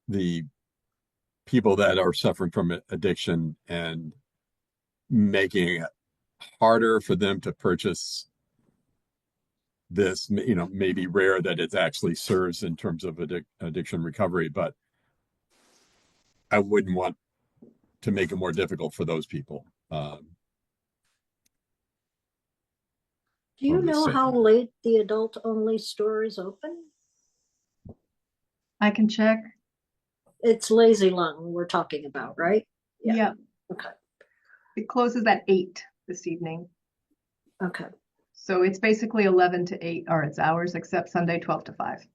the people that are suffering from addiction and making it harder for them to purchase this. Maybe rare that it actually serves in terms of addiction recovery, but I wouldn't want to make it more difficult for those people. Do you know how late the adult-only store is open? I can check. It's Lazy Lung we're talking about, right? Yeah. Okay. It closes at 8 this evening. Okay. So it's basically 11 to 8 are its hours, except Sunday 12 to 5.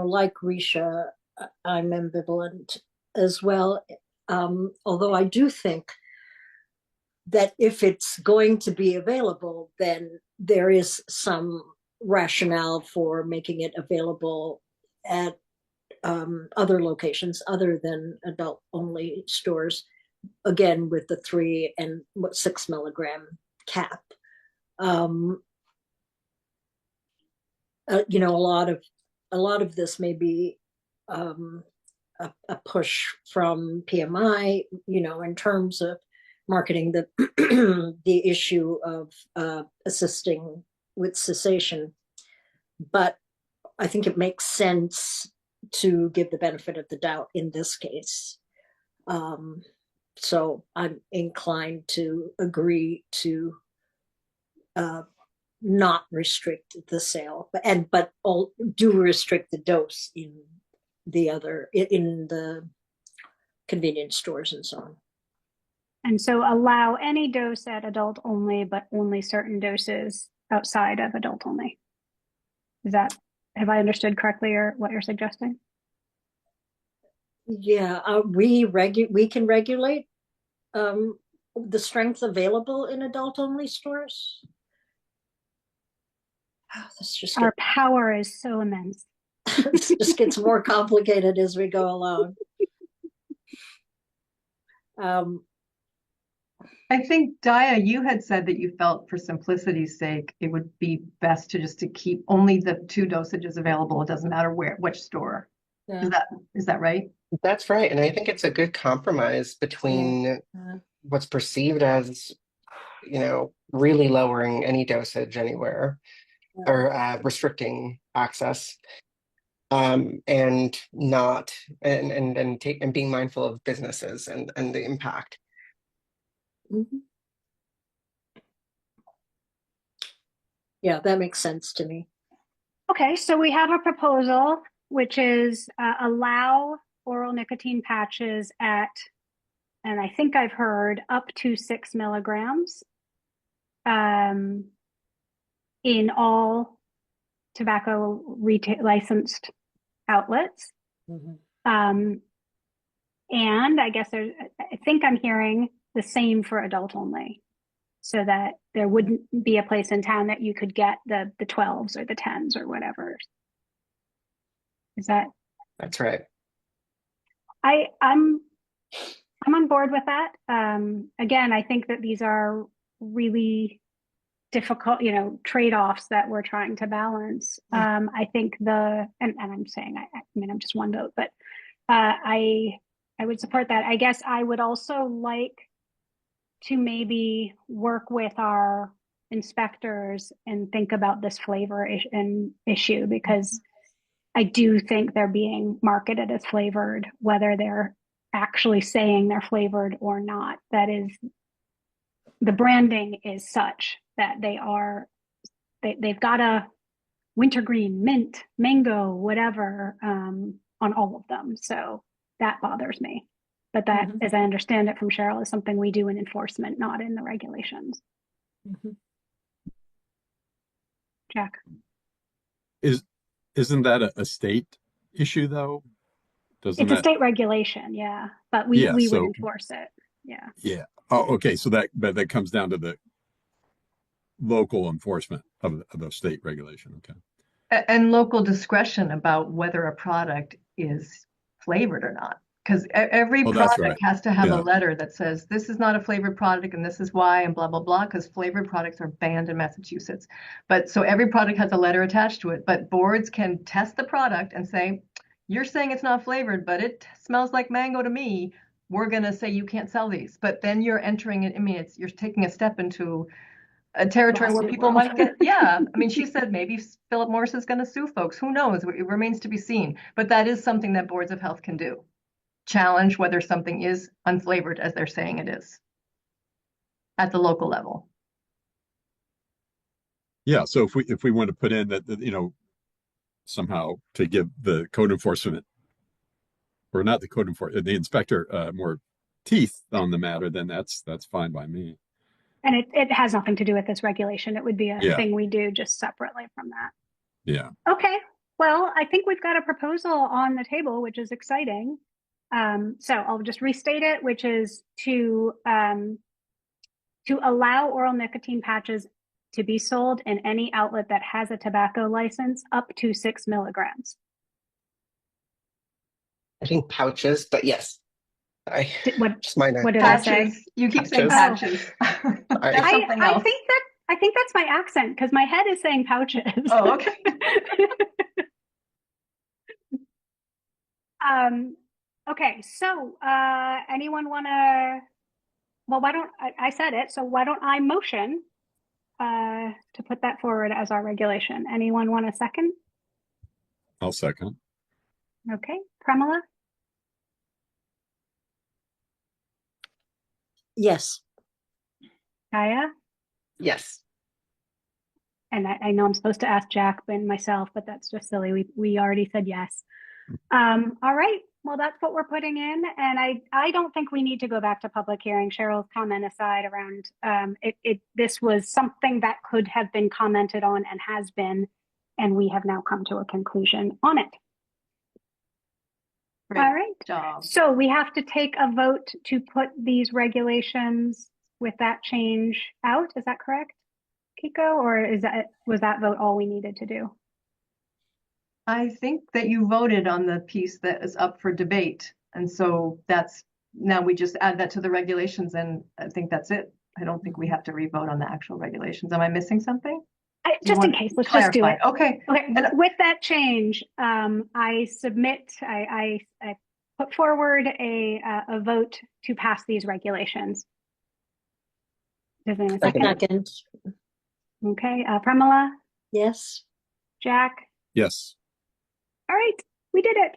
Like Risha, I'm ambivalent as well. Although I do think that if it's going to be available, then there is some rationale for making it available at other locations other than adult-only stores, again, with the 3 and 6 milligram cap. A lot of this may be a push from PMI, in terms of marketing the issue of assisting with cessation. But I think it makes sense to give the benefit of the doubt in this case. So I'm inclined to agree to not restrict the sale, but do restrict the dose in the convenience stores and so on. And so allow any dose at adult only, but only certain doses outside of adult only. Have I understood correctly or what you're suggesting? Yeah, we can regulate the strength available in adult only stores. Our power is so immense. This just gets more complicated as we go along. I think, Daya, you had said that you felt for simplicity's sake, it would be best to keep only the 2 dosages available. It doesn't matter which store. Yeah. Is that right? That's right. And I think it's a good compromise between what's perceived as, really lowering any dosage anywhere or restricting access, and not and being mindful of businesses and the impact. Mm-hmm. Yeah, that makes sense to me. Okay, so we have a proposal, which is allow oral nicotine patches at, and I think I've heard up to 6 milligrams in all tobacco retail licensed outlets. Mm-hmm. And I guess I think I'm hearing the same for adult only, so that there wouldn't be a place in town that you could get the 12s or the 10s or whatever. That's right. I'm on board with that. Again, I think that these are really difficult, trade-offs that we're trying to balance. I think and I'm saying, I'm just one vote, but I would support that. I guess I would also like to maybe work with our inspectors and think about this flavor issue, because I do think they're being marketed as flavored, whether they're actually saying they're flavored or not. That is, the branding is such that they've got a wintergreen, mint, mango, whatever, on all of them. So that bothers me. But that, as I understand it from Cheryl, is something we do in enforcement, not in the regulations. Jack. Isn't that a state issue though? It's a state regulation, yeah, but we would enforce it. Yeah. Oh, okay. So that comes down to the local enforcement of the state regulation. Okay. And local discretion about whether a product is flavored or not. Because every product has to have a letter that says this is not a flavored product and this is why and blah, blah, blah, because flavored products are banned in Massachusetts. But so every product has a letter attached to it, but boards can test the product and say, you're saying it's not flavored, but it smells like mango to me. We're going to say you can't sell these. But then you're entering it. I mean, you're taking a step into a territory where people might get, I mean, she said maybe Philip Morris is going to sue folks. Who knows? It remains to be seen. But that is something that boards of health can do. Challenge whether something is unflavored as they're saying it is at the local level. Yeah. So if we want to put in that, somehow to give the code enforcement, or not the code enforcement, the inspector more teeth on the matter, then that's fine by me. And it has nothing to do with this regulation. It would be a thing we do just separately from that. Yeah. Okay. Well, I think we've got a proposal on the table, which is exciting. So I'll just restate it, which is to allow oral nicotine patches to be sold in any outlet that has a tobacco license up to 6 milligrams. I think pouches, but yes. What did patches. I say? You keep saying patches. I think that's my accent, because my head is saying pouches. Oh, okay. Okay, so anyone want to? Well, why don't I said it? So why don't I motion to put that forward as our regulation? Anyone want a second? I'll second. Okay, Pramila. Yes. Kaya? Yes. And I know I'm supposed to ask Jack and myself, but that's just silly. We already said yes. All right. Well, that's what we're putting in. And I don't think we need to go back to public hearing. Cheryl's comment aside around this was something that could have been commented on and has been, and we have now come to a conclusion on it. Great all right. Job. So we have to take a vote to put these regulations with that change out. Is that correct, Kiko? Or was that vote all we needed to do? I think that you voted on the piece that is up for debate. And so now we just add that to the regulations, and I think that's it. I don't think we have to re-vote on the actual regulations. Am I missing something? Just in case, let's just do it. Okay. And with that change, I put forward a vote to pass these regulations. Does anyone second? Okay, Pramila? Yes. Jack? Yes. All right, we did it.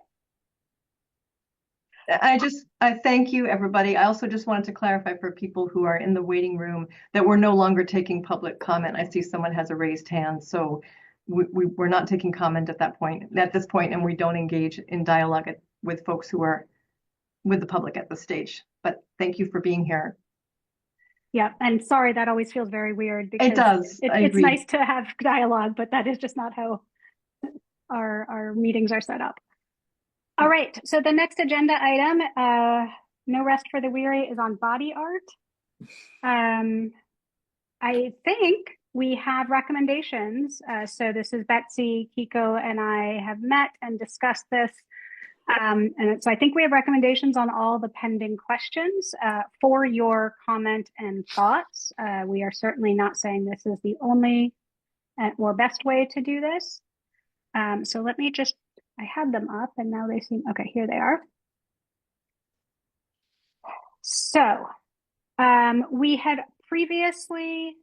I thank you, everybody. I also just wanted to clarify for people who are in the waiting room that we're no longer taking public comment. I see someone has a raised hand, so we're not taking comment at this point, and we don't engage in dialogue with folks who are with the public at this stage. But thank you for being here. Yeah, and sorry, that always feels very weird because it does. It's nice to have dialogue, but that is just not how our meetings are set up. All right, so the next agenda item, No Rest for the Weary, is on body art. I think we have recommendations. So this is Betsy, Kiko, and I have met and discussed this. And so I think we have recommendations on all the pending questions for your comment and thoughts. We are certainly not saying this is the only or best way to do this. So let me I had them up and now they seem, okay, here they are. So we had previously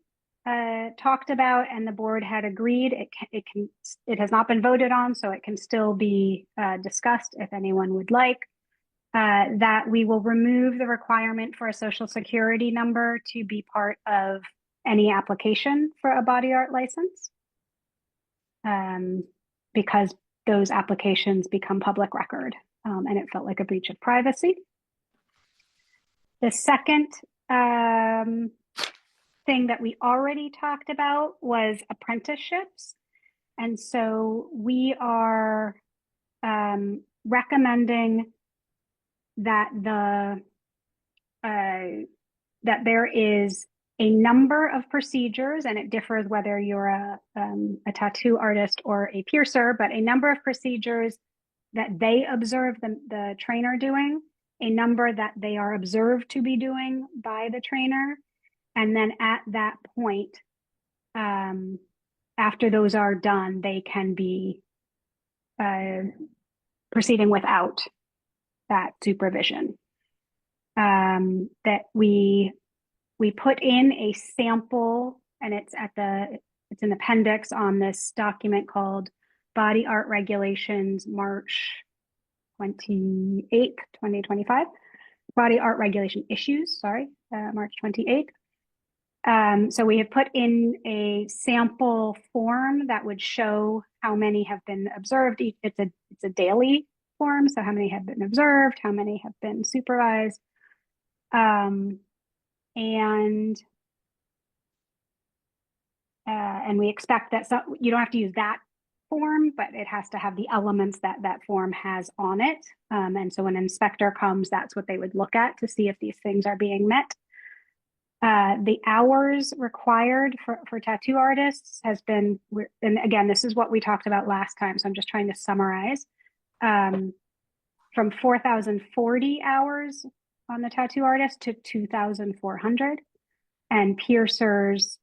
talked about, and the board had agreed, it has not been voted on, so it can still be discussed if anyone would like, that we will remove the requirement for a social security number to be part of any application for a body art license, because those applications become public record, and it felt like a breach of privacy. The second thing that we already talked about was apprenticeships. And so we are recommending that that there is a number of procedures, and it differs whether you're a tattoo artist or a piercer, but a number of procedures that they observe the trainer doing, a number that they are observed to be doing by the trainer. And then at that point, after those are done, they can be proceeding without that supervision. That we put in a sample, and it's an appendix on this document called Body Art Regulations, March 28th, 2025. Body Art Regulation Issues, March 28th. So we have put in a sample form that would show how many have been observed. It's a daily form, so how many have been observed, how many have been supervised. And we expect that you don't have to use that form, but it has to have the elements that that form has on it. And so when an inspector comes, that's what they would look at to see if these things are being met. The hours required for tattoo artists has been, and again, this is what we talked about last time, so I'm just trying to summarize, from 4,040 hours on the tattoo artist to 2,400, and piercers,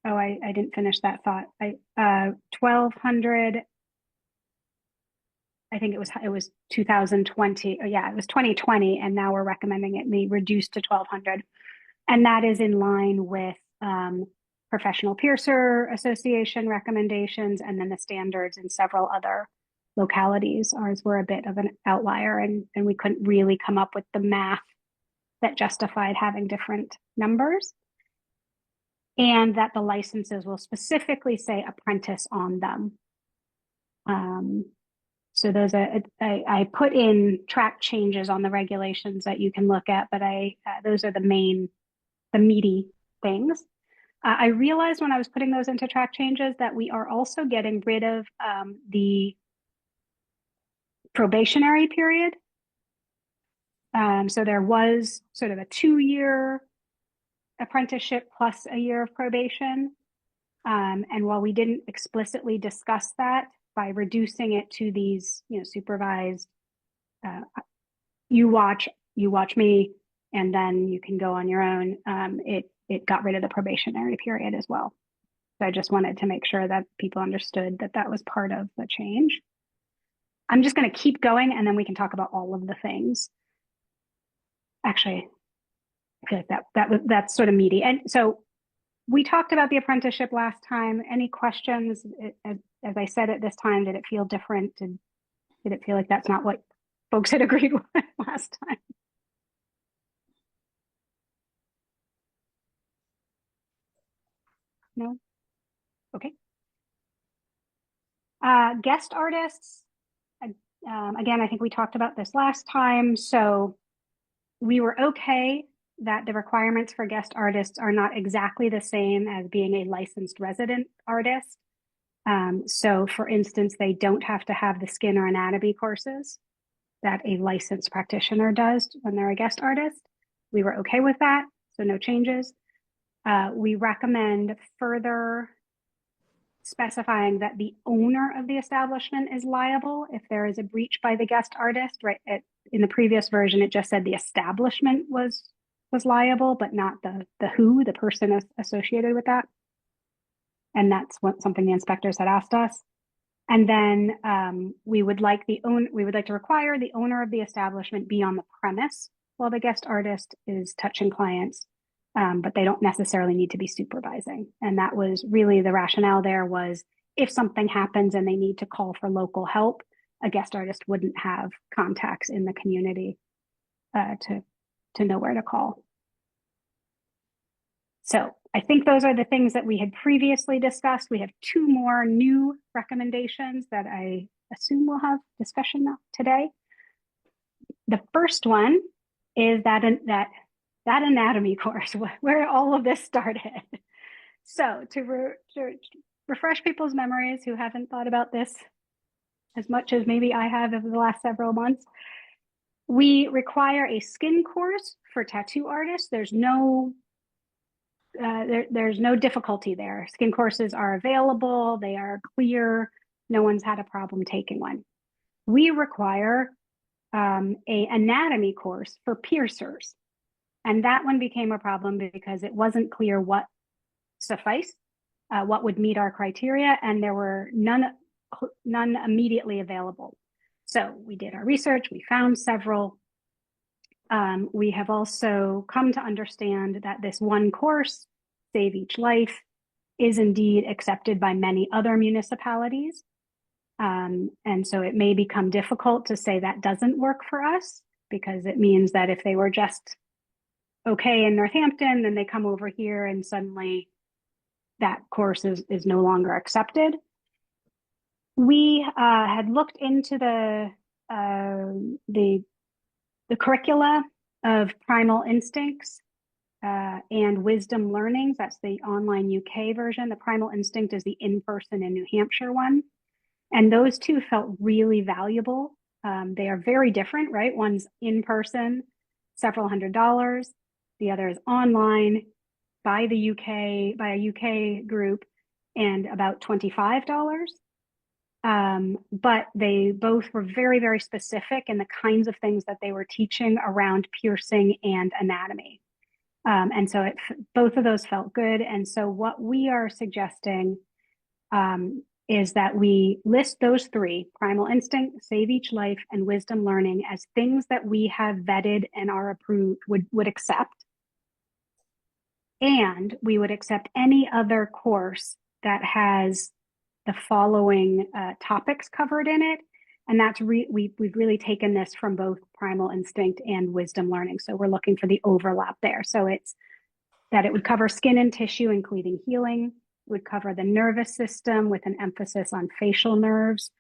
oh, I didn't finish that thought. 1,200, I think it was 2020. Oh, yeah, it was 2020, and now we're recommending it be reduced to 1,200. And that is in line with Professional Piercer Association recommendations, and then the standards in several other localities. Ours were a bit of an outlier, and we couldn't really come up with the math that justified having different numbers. And that the licenses will specifically say apprentice on them. So those are, I put in track changes on the regulations that you can look at, but those are the meaty things. I realized when I was putting those into track changes that we are also getting rid of the probationary period. So there was sort of a 2-year apprenticeship plus a year of probation. And while we didn't explicitly discuss that, by reducing it to these, supervised, you watch me, and then you can go on your own, it got rid of the probationary period as well. So I just wanted to make sure that people understood that that was part of the change. I'm just going to keep going, and then we can talk about all of the things. Actually, I feel like that's sort of meaty. And so we talked about the apprenticeship last time. Any questions? As I said at this time, did it feel different? Did it feel like that's not what folks had agreed with last time? No? Okay. Guest artists. Again, I think we talked about this last time. So we were okay that the requirements for guest artists are not exactly the same as being a licensed resident artist. So for instance, they don't have to have the skin or anatomy courses that a licensed practitioner does when they're a guest artist. We were okay with that, so no changes. We recommend further specifying that the owner of the establishment is liable if there is a breach by the guest artist. Right, in the previous version, it just said the establishment was liable, but not the person associated with that. And that's something the inspectors had asked us. And then we would like to require the owner of the establishment be on the premise while the guest artist is touching clients, but they don't necessarily need to be supervising. And that was really the rationale there was if something happens and they need to call for local help, a guest artist wouldn't have contacts in the community to know where to call. So I think those are the things that we had previously discussed. We have 2 more new recommendations that I assume we'll have discussion today. The first one is that anatomy course where all of this started. So to refresh people's memories who haven't thought about this as much as maybe I have over the last several months, we require a skin course for tattoo artists. There's no difficulty there. Skin courses are available. They are clear. No one's had a problem taking one. We require a anatomy course for piercers. And that one became a problem because it wasn't clear what sufficed, what would meet our criteria, and there were none immediately available. So we did our research, we found several. We have also come to understand that this one course, Save Each Life, is indeed accepted by many other municipalities. And so it may become difficult to say that doesn't work for us, because it means that if they were just okay in Northampton, then they come over here and suddenly that course is no longer accepted. We had looked into the curricula of Primal Instincts and Wisdom Learnings. That's the online UK version. The Primal Instinct is the in-person in New Hampshire one. And those 2 felt really valuable. They are very different, right? One's in person, several $100s. The other is online by a UK group, and about $25. But they both were very, very specific in the kinds of things that they were teaching around piercing and anatomy. And so both of those felt good. And so what we are suggesting is that we list those 3, Primal Instinct, Save Each Life, and Wisdom Learning, as things that we have vetted and are approved, would accept. And we would accept any other course that has the following topics covered in it. And that's we've really taken this from both Primal Instinct and Wisdom Learning. So we're looking for the overlap there. So it's that it would cover skin and tissue, including healing. It would cover the nervous system with an emphasis on facial nerves.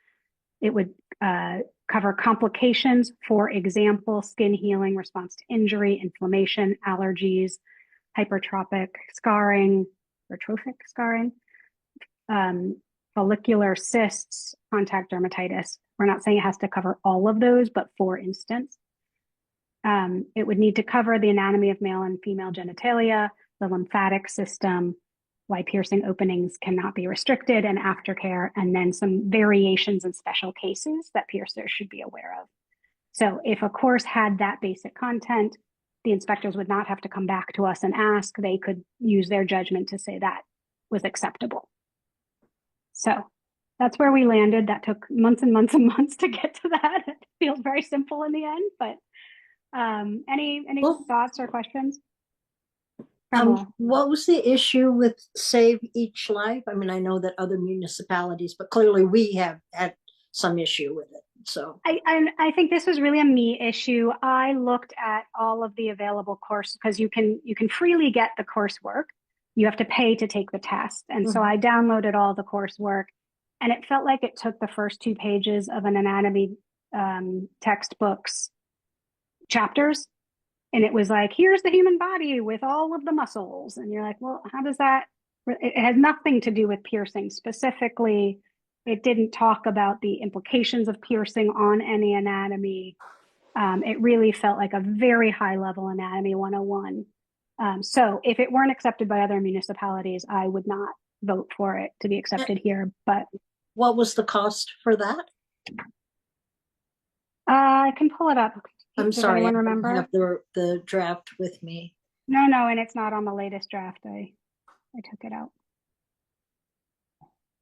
It would cover complications, for example, skin healing, response to injury, inflammation, allergies, hypertrophic scarring, or trophic scarring, follicular cysts, contact dermatitis. We're not saying it has to cover all of those, but for instance, it would need to cover the anatomy of male and female genitalia, the lymphatic system, why piercing openings cannot be restricted, and aftercare, and then some variations in special cases that piercers should be aware of. So if a course had that basic content, the inspectors would not have to come back to us and ask. They could use their judgment to say that was acceptable. So that's where we landed. That took months and months and months to get to that. It feels very simple in the end, but any thoughts or questions? What was the issue with Save Each Life? I mean, I know that other municipalities, but clearly we have had some issue with it. So I think this was really a me issue. I looked at all of the available courses because you can freely get the coursework. You have to pay to take the test. And so I downloaded all the coursework, and it felt like it took the first 2 pages of an anatomy textbook's chapters. And it was like, here's the human body with all of the muscles. And you're like, well, how does that, it has nothing to do with piercing specifically. It didn't talk about the implications of piercing on any anatomy. It really felt like a very high level anatomy 101. So if it weren't accepted by other municipalities, I would not vote for it to be accepted here. But what was the cost for that? I can pull it up. I'm Does sorry, I anyone don't remember? have the draft with me. No, and it's not on the latest draft. I took it out.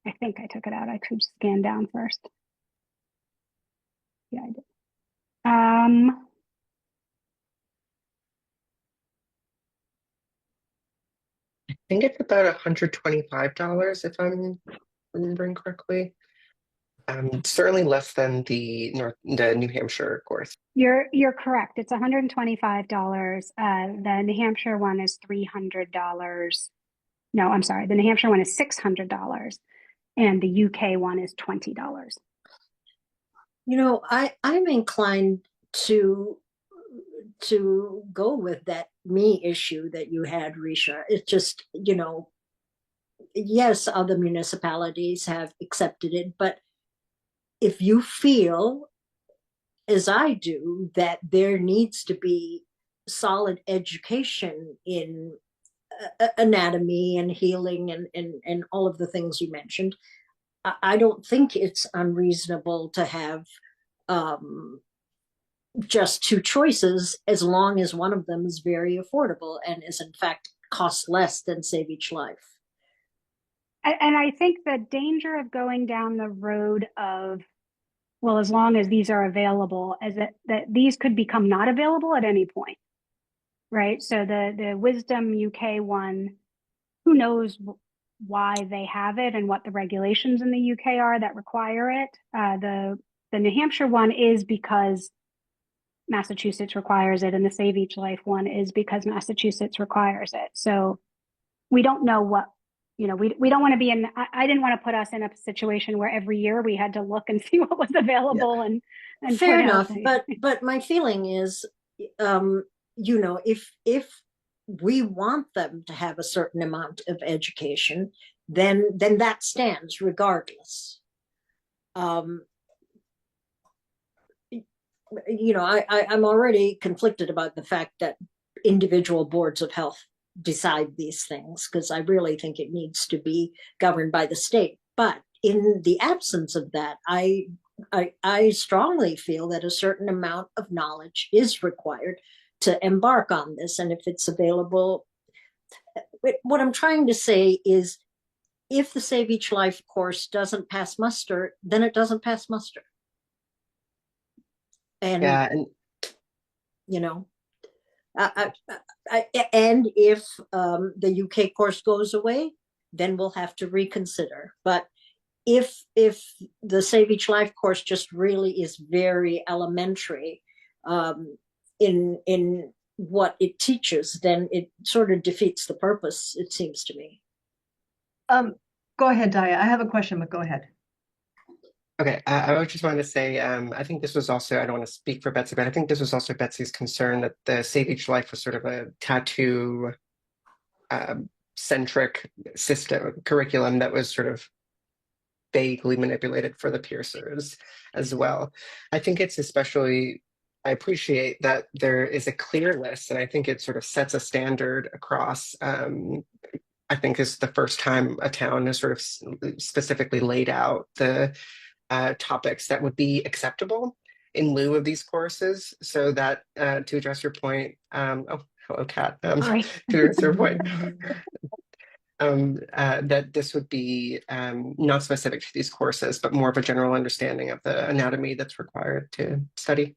I think I took it out. I could scan down first. Yeah, I did. think it's about $125 if I'm remembering correctly. Certainly less than the New Hampshire course. You're correct. It's $125. The New Hampshire one is $300. No, I'm sorry. The New Hampshire one is $600, and the UK one is $20. You know, I'm inclined to go with that me issue that you had, Risha. It's just, you know, yes, other municipalities have accepted it, but if you feel, as I do, that there needs to be solid education in anatomy and healing and all of the things you mentioned, I don't think it's unreasonable to have just two choices, as long as one of them is very affordable and is in fact costs less than Save Each Life. And I think the danger of going down the road of, well, as long as these are available, as that these could become not available at any point, right? So the Wisdom UK one, who knows why they have it and what the regulations in the UK are that require it. The New Hampshire one is because Massachusetts requires it, and the Save Each Life one is because Massachusetts requires it. So we don't know what, you know, we don't want to be in, I didn't want to put us in a situation where every year we had to look and see what was available and fair enough. But my feeling is, you know, if we want them to have a certain amount of education, then that stands regardless. You know, I'm already conflicted about the fact that individual boards of health decide these things, because I really think it needs to be governed by the state. But in the absence of that, I strongly feel that a certain amount of knowledge is required to embark on this. And if it's available, what I'm trying to say is, if the Save Each Life course doesn't pass muster, then it doesn't pass muster. And, yeah, and you know, and if the UK course goes away, then we'll have to reconsider. But if the Save Each Life course just really is very elementary in what it teaches, then it sort of defeats the purpose, it seems to me. Go ahead, Daya. I have a question, but go ahead. Okay, I just wanted to say, I think this was also, I don't want to speak for Betsy, but I think this was also Betsy's concern that the Save Each Life was sort of a tattoo centric curriculum that was sort of vaguely manipulated for the piercers as well. I think it's especially, I appreciate that there is a clear list, and I think it sort of sets a standard across. I think this is the first time a town has sort of specifically laid out the topics that would be acceptable in lieu of these courses, so that to address your point, oh, hello, Kat. To address your point, that this would be not specific to these courses, but more of a general understanding of the anatomy that's required to study.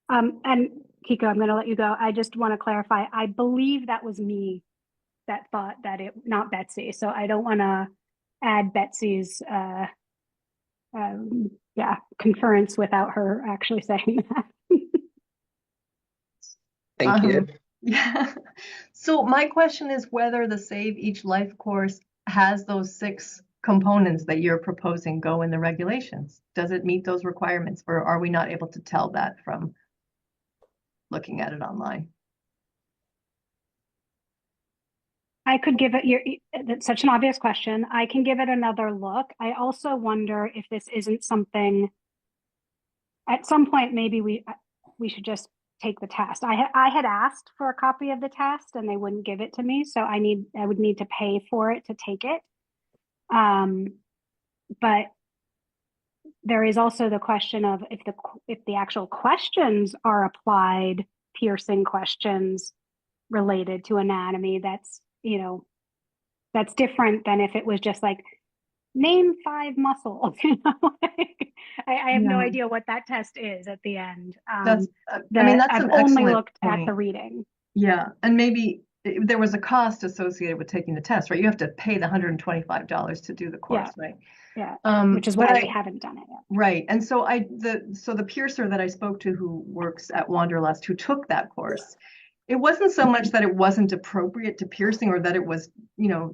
And Kiko, I'm going to let you go. I just want to clarify. I believe that was me that thought that it, not Betsy. So I don't want to add Betsy's conference without her actually saying that. Thank you. Yeah. So my question is whether the Save Each Life course has those 6 components that you're proposing go in the regulations. Does it meet those requirements, or are we not able to tell that from looking at it online? I could give it, that's such an obvious question. I can give it another look. I also wonder if this isn't something, at some point, maybe we should just take the test. I had asked for a copy of the test and they wouldn't give it to me. So I would need to pay for it to take it. But there is also the question of if the actual questions are applied piercing questions related to anatomy, that's, you know, that's different than if it was just like, name 5 muscles. You know, I have no idea what that test is at the end. That's, I mean, that's I've an only excellent looked point at the reading. Yeah, and maybe there was a cost associated with taking the test, right? You have to pay the $125 to do the course, right? Yeah, Um, which is what why we I- haven't done it yet. Right. And so the piercer that I spoke to who works at Wanderlust who took that course, it wasn't so much that it wasn't appropriate to piercing or that it was,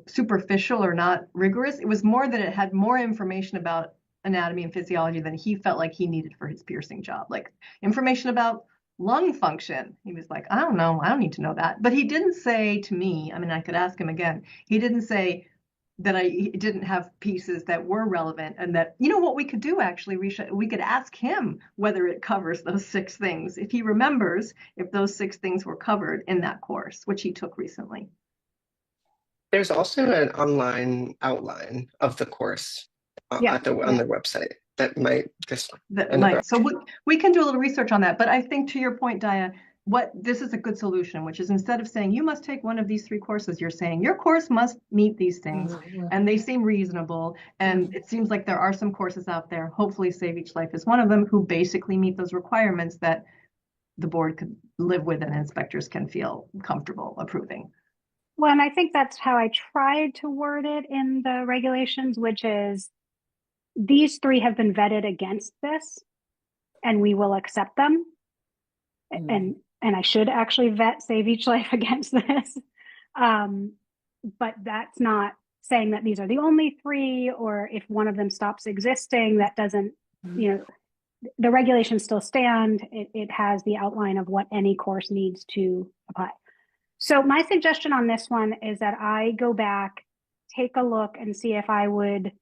superficial or not rigorous. It was more that it had more information about anatomy and physiology than he felt like he needed for his piercing job. Like information about lung function. He was like, I don't know, I don't need to know that. But he didn't say to me, I mean, I could ask him again. He didn't say that I didn't have pieces that were relevant and that, what we could do actually, we could ask him whether it covers those 6 things. If he remembers if those 6 things were covered in that course, which he took recently. There's also an online outline of the course on their website that might just So we can do a little research on that. But I think to your point, Dia, this is a good solution, which is instead of saying you must take one of these 3 courses, you're saying your course must meet these things, and they seem reasonable. And it seems like there are some courses out there, hopefully Save Each Life is one of them, who basically meet those requirements that the board could live with and inspectors can feel comfortable approving. Well, and I think that's how I tried to word it in the regulations, which is these 3 have been vetted against this, and we will accept them. And I should actually vet Save Each Life against this. But that's not saying that these are the only 3, or if one of them stops existing, that doesn't, the regulations still stand. It has the outline of what any course needs to apply. So my suggestion on this one is that I go back, take a look and see if I would,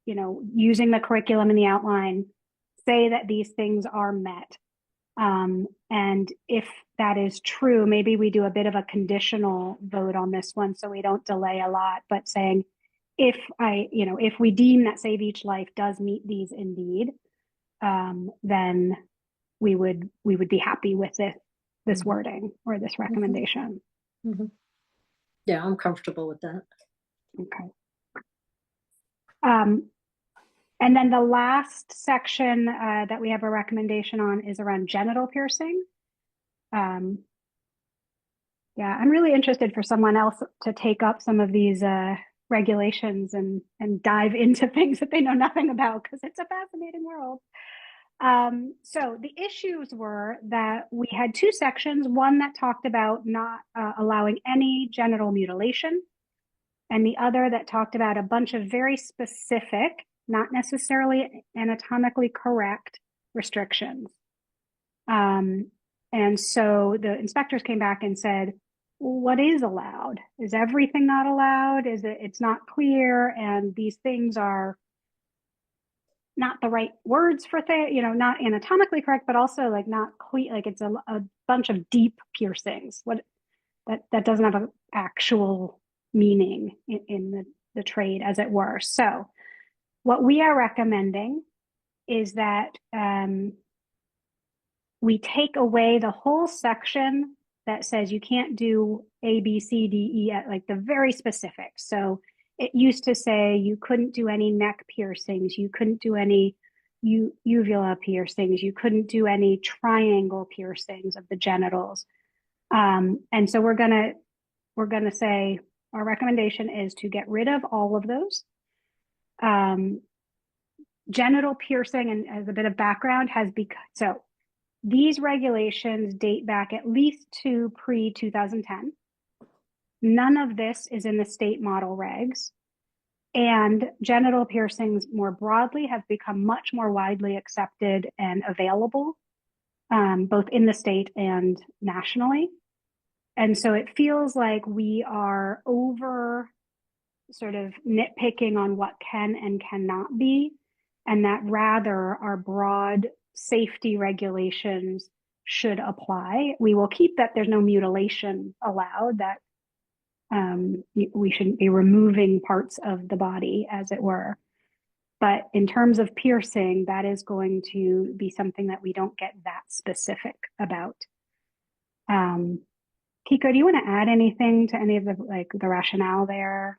using the curriculum and the outline, say that these things are met. And if that is true, maybe we do a bit of a conditional vote on this one so we don't delay a lot, but saying if we deem that Save Each Life does meet these indeed, then we would be happy with this wording or this recommendation. Yeah, I'm comfortable with that. Okay. And then the last section that we have a recommendation on is around genital piercing. Yeah, I'm really interested for someone else to take up some of these regulations and dive into things that they know nothing about, because it's a fascinating world. So the issues were that we had 2 sections, one that talked about not allowing any genital mutilation, and the other that talked about a bunch of very specific, not necessarily anatomically correct restrictions. And so the inspectors came back and said, what is allowed? Is everything not allowed? It's not clear, and these things are not the right words for not anatomically correct, but also like not clear, like it's a bunch of deep piercings. That doesn't have an actual meaning in the trade, as it were. So what we are recommending is that we take away the whole section that says you can't do A, B, C, D, E, like the very specific. So it used to say you couldn't do any neck piercings, you couldn't do any uvula piercings, you couldn't do any triangle piercings of the genitals. And so we're gonna say our recommendation is to get rid of all of those. Genital piercing, and as a bit of background, so these regulations date back at least to pre-2010. None of this is in the state model regs. And genital piercings more broadly have become much more widely accepted and available, both in the state and nationally. And so it feels like we are over sort of nitpicking on what can and cannot be, and that rather our broad safety regulations should apply. We will keep that there's no mutilation allowed, that we shouldn't be removing parts of the body, as it were. But in terms of piercing, that is going to be something that we don't get that specific about. Kiko, do you want to add anything to any of the rationale there?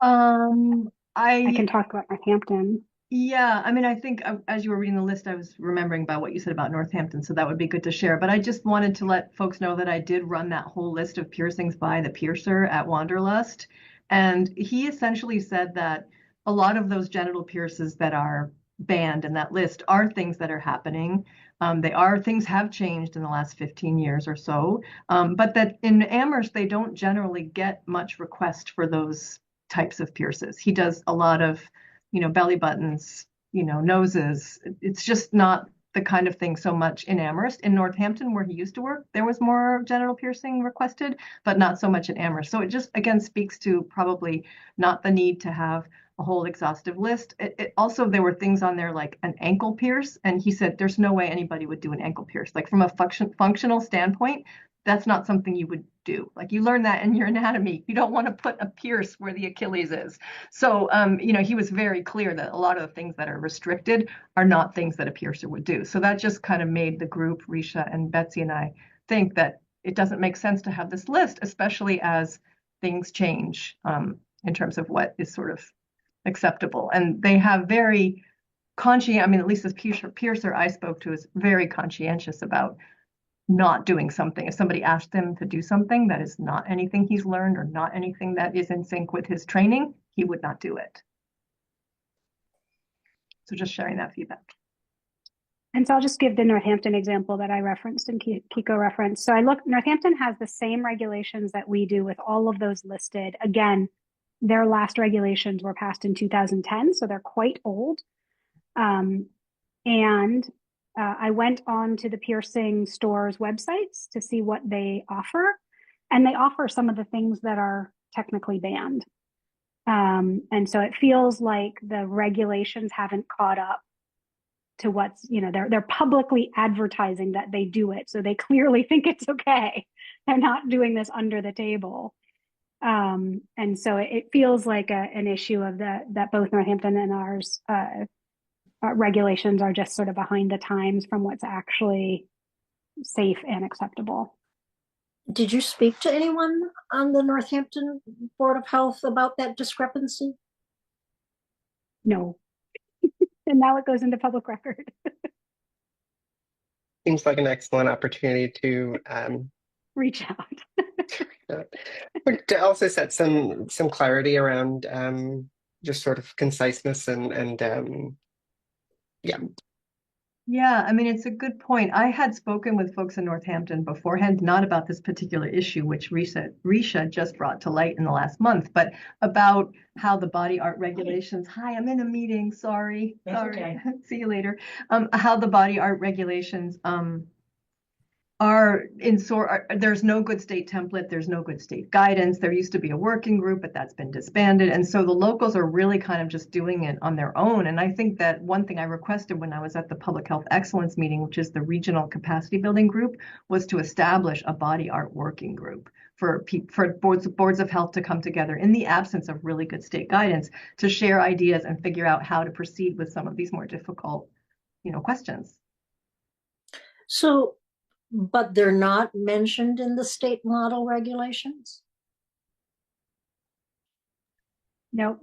I can talk about Northampton. Yeah, I mean, I think as you were reading the list, I was remembering about what you said about Northampton, so that would be good to share. But I just wanted to let folks know that I did run that whole list of piercings by the piercer at Wanderlust. And he essentially said that a lot of those genital pierces that are banned in that list are things that are happening. Things have changed in the last 15 years or so. But that in Amherst, they don't generally get much request for those types of pierces. He does a lot of belly buttons, noses. It's just not the kind of thing so much in Amherst. In Northampton, where he used to work, there was more genital piercing requested, but not so much in Amherst. So it just, again, speaks to probably not the need to have a whole exhaustive list. Also, there were things on there like an ankle pierce, and he said there's no way anybody would do an ankle pierce. Like from a functional standpoint, that's not something you would do. Like you learn that in your anatomy. You don't want to put a pierce where the Achilles is. So, he was very clear that a lot of the things that are restricted are not things that a piercer would do. So that just kind of made the group, Risha and Betsy and I, think that it doesn't make sense to have this list, especially as things change in terms of what is sort of acceptable. And they have very at least this piercer I spoke to is very conscientious about not doing something. If somebody asked him to do something that is not anything he's learned or not anything that is in sync with his training, he would not do it. So just sharing that feedback. And so I'll just give the Northampton example that I referenced and Kiko referenced. So Northampton has the same regulations that we do with all of those listed. Again, their last regulations were passed in 2010, so they're quite old. I went on to the piercing store's websites to see what they offer, and they offer some of the things that are technically banned. And so it feels like the regulations haven't caught up to what's, they're publicly advertising that they do it. So they clearly think it's okay. They're not doing this under the table. And so it feels like an issue of that both Northampton and ours regulations are just sort of behind the times from what's actually safe and acceptable. Did you speak to anyone on the Northampton Board of Health about that discrepancy? No. And now it goes into public record. Seems like an excellent opportunity to reach out. But to also set some clarity around just sort of conciseness and yeah. Yeah, I mean, it's a good point. I had spoken with folks in Northampton beforehand, not about this particular issue, which Risha just brought to light in the last month, but about how the body art regulations, hi, I'm in a meeting, sorry. Okay. See you later. How the body art regulations are there's no good state template, there's no good state guidance. There used to be a working group, but that's been disbanded. And so the locals are really kind of just doing it on their own. And I think that one thing I requested when I was at the Public Health Excellence meeting, which is the regional capacity building group, was to establish a body art working group for boards of health to come together in the absence of really good state guidance to share ideas and figure out how to proceed with some of these more difficult, questions. So, but they're not mentioned in the state model regulations? No,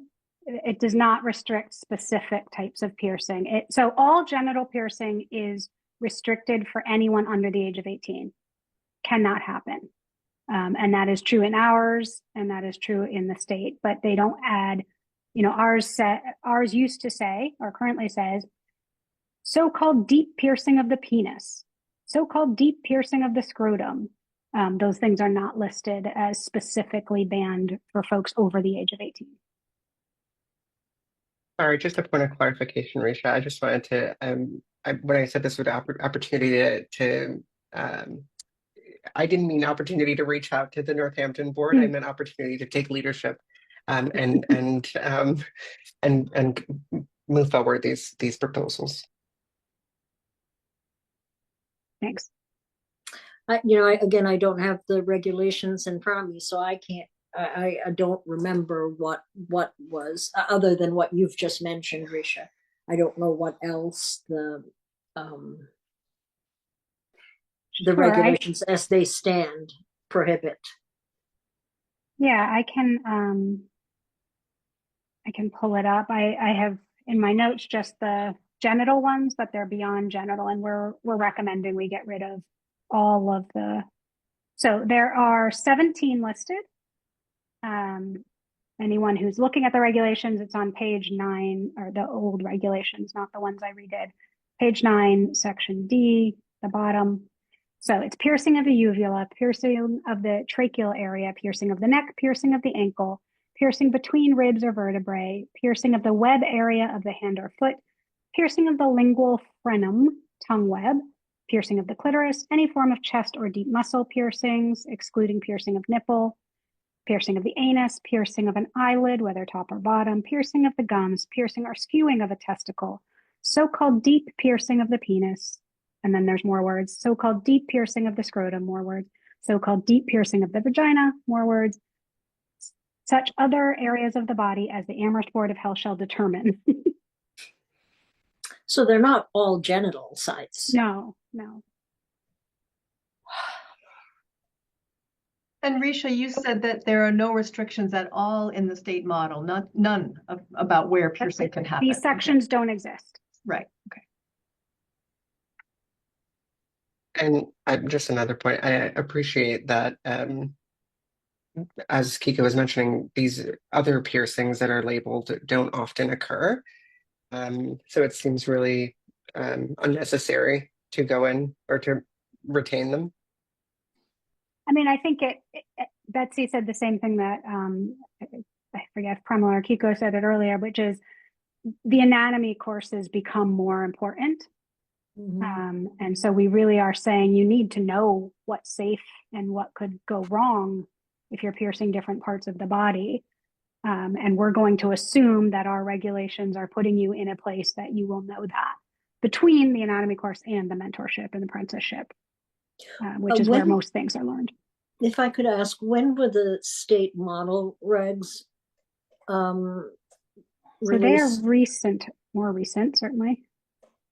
it does not restrict specific types of piercing. So all genital piercing is restricted for anyone under the age of 18. Cannot happen. And that is true in ours, and that is true in the state, but they don't add, ours used to say, or currently says, so-called deep piercing of the penis, so-called deep piercing of the scrotum. Those things are not listed as specifically banned for folks over the age of 18. Sorry, just a point of clarification, Risha. I just wanted to, when I said this was an opportunity to I didn't mean opportunity to reach out to the Northampton board. I meant opportunity to take leadership and move forward these proposals. Thanks. I don't have the regulations in front of me, so I can't. I don't remember what was other than what you've just mentioned, Risha. I don't know what else the regulations as they stand prohibit. Yeah, I can pull it up. I have in my notes just the genital ones, but they're beyond genital, and we're recommending we get rid of all of the. So there are 17 listed. Anyone who's looking at the regulations, it's on page 9, or the old regulations, not the ones I redid. Page 9, section D, the bottom. So it's piercing of the uvula, piercing of the tracheal area, piercing of the neck, piercing of the ankle, piercing between ribs or vertebrae, piercing of the web area of the hand or foot, piercing of the lingual frenum, tongue web, piercing of the clitoris, any form of chest or deep muscle piercings, excluding piercing of nipple, piercing of the anus, piercing of an eyelid, whether top or bottom, piercing of the gums, piercing or skewing of a testicle, so-called deep piercing of the penis, and then there's more words, so-called deep piercing of the scrotum, more words, so-called deep piercing of the vagina, more words, such other areas of the body as the Amherst Board of Health shall determine. So they're not all genital sites. No. And Risha, you said that there are no restrictions at all in the state model, none about where piercing can happen. These sections don't exist. Right. Okay. And just another point, I appreciate that, as Kiko was mentioning, these other piercings that are labeled don't often occur. So it seems really unnecessary to go in or to retain them. I mean, I think Betsy said the same thing that I forget if Pramila or Kiko said it earlier, which is the anatomy courses become more important. Mm-hmm. And so we really are saying you need to know what's safe and what could go wrong if you're piercing different parts of the body. And we're going to assume that our regulations are putting you in a place that you will know that between the anatomy course and the mentorship and apprenticeship, which is where most things are learned. If I could ask, when were the state model regs So they are recent, more recent, certainly.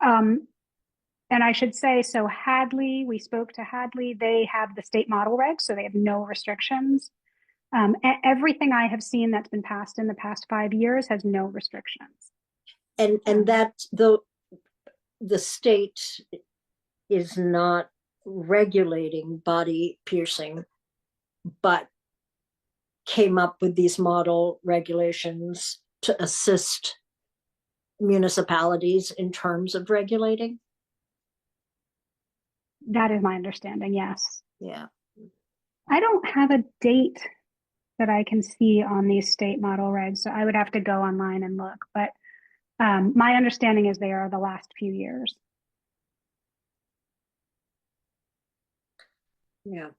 And I should say, so Hadley, we spoke to Hadley, they have the state model regs, so they have no restrictions. Everything I have seen that's been passed in the past 5 years has no restrictions. And that the state is not regulating body piercing, but came up with these model regulations to assist municipalities in terms of regulating. That is my understanding, yes. Yeah. I don't have a date that I can see on these state model regs, so I would have to go online and look. But my understanding is they are the last few years. Yeah.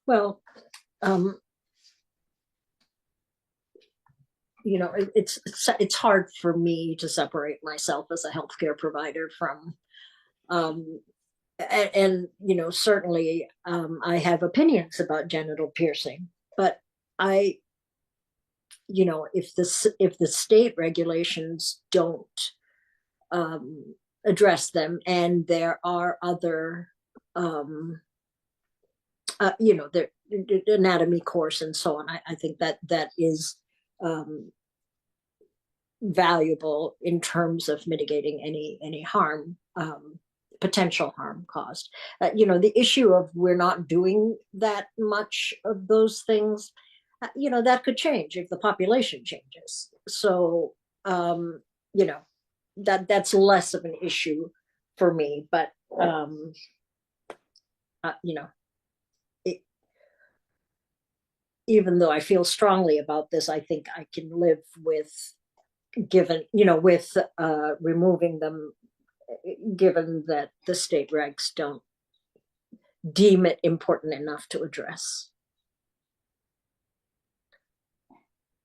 Well, you know, it's hard for me to separate myself as a healthcare provider from, and you know, certainly I have opinions about genital piercing, but you know, if the state regulations don't address them, and there are other, you know, the anatomy course and so on, I think that is valuable in terms of mitigating any harm, potential harm caused. You know, the issue of we're not doing that much of those things, you know, that could change if the population changes. So, you know, that's less of an issue for me, but, you know, even though I feel strongly about this, I think I can live with with removing them, given that the state regs don't deem it important enough to address.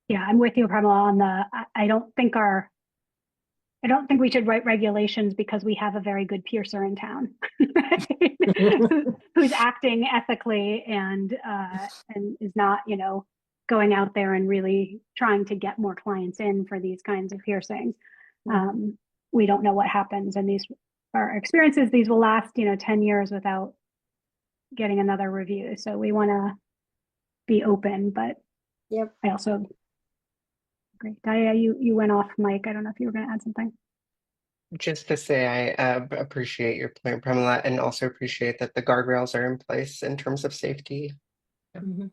Yeah, I'm with you, Pramila, on the, I don't think we should write regulations because we have a very good piercer in town who's acting ethically and is not, you know, going out there and really trying to get more clients in for these kinds of piercings. We don't know what happens, and these are experiences. These will last, you know, 10 years without getting another review. So we want to be open, but Yep. I also agree. Dia, you went off mic. I don't know if you were going to add something. Just to say, I appreciate your point, Pramila, and also appreciate that the guardrails are in place in terms of safety. Mhm.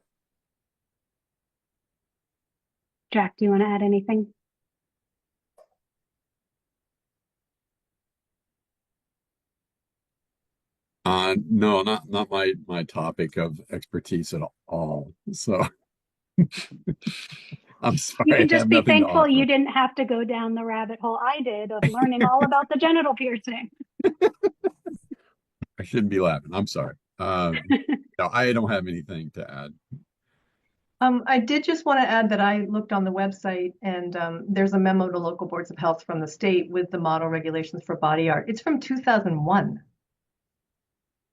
Jack, do you want to add anything? No, not my topic of expertise at all. So I'm sorry, You I can just have be nothing to thankful offer. you didn't have to go down the rabbit hole I did of learning all about the genital piercing. I shouldn't be laughing. I'm sorry. No, I don't have anything to add. I did just want to add that I looked on the website and there's a memo to local boards of health from the state with the model regulations for body art. It's from 2001.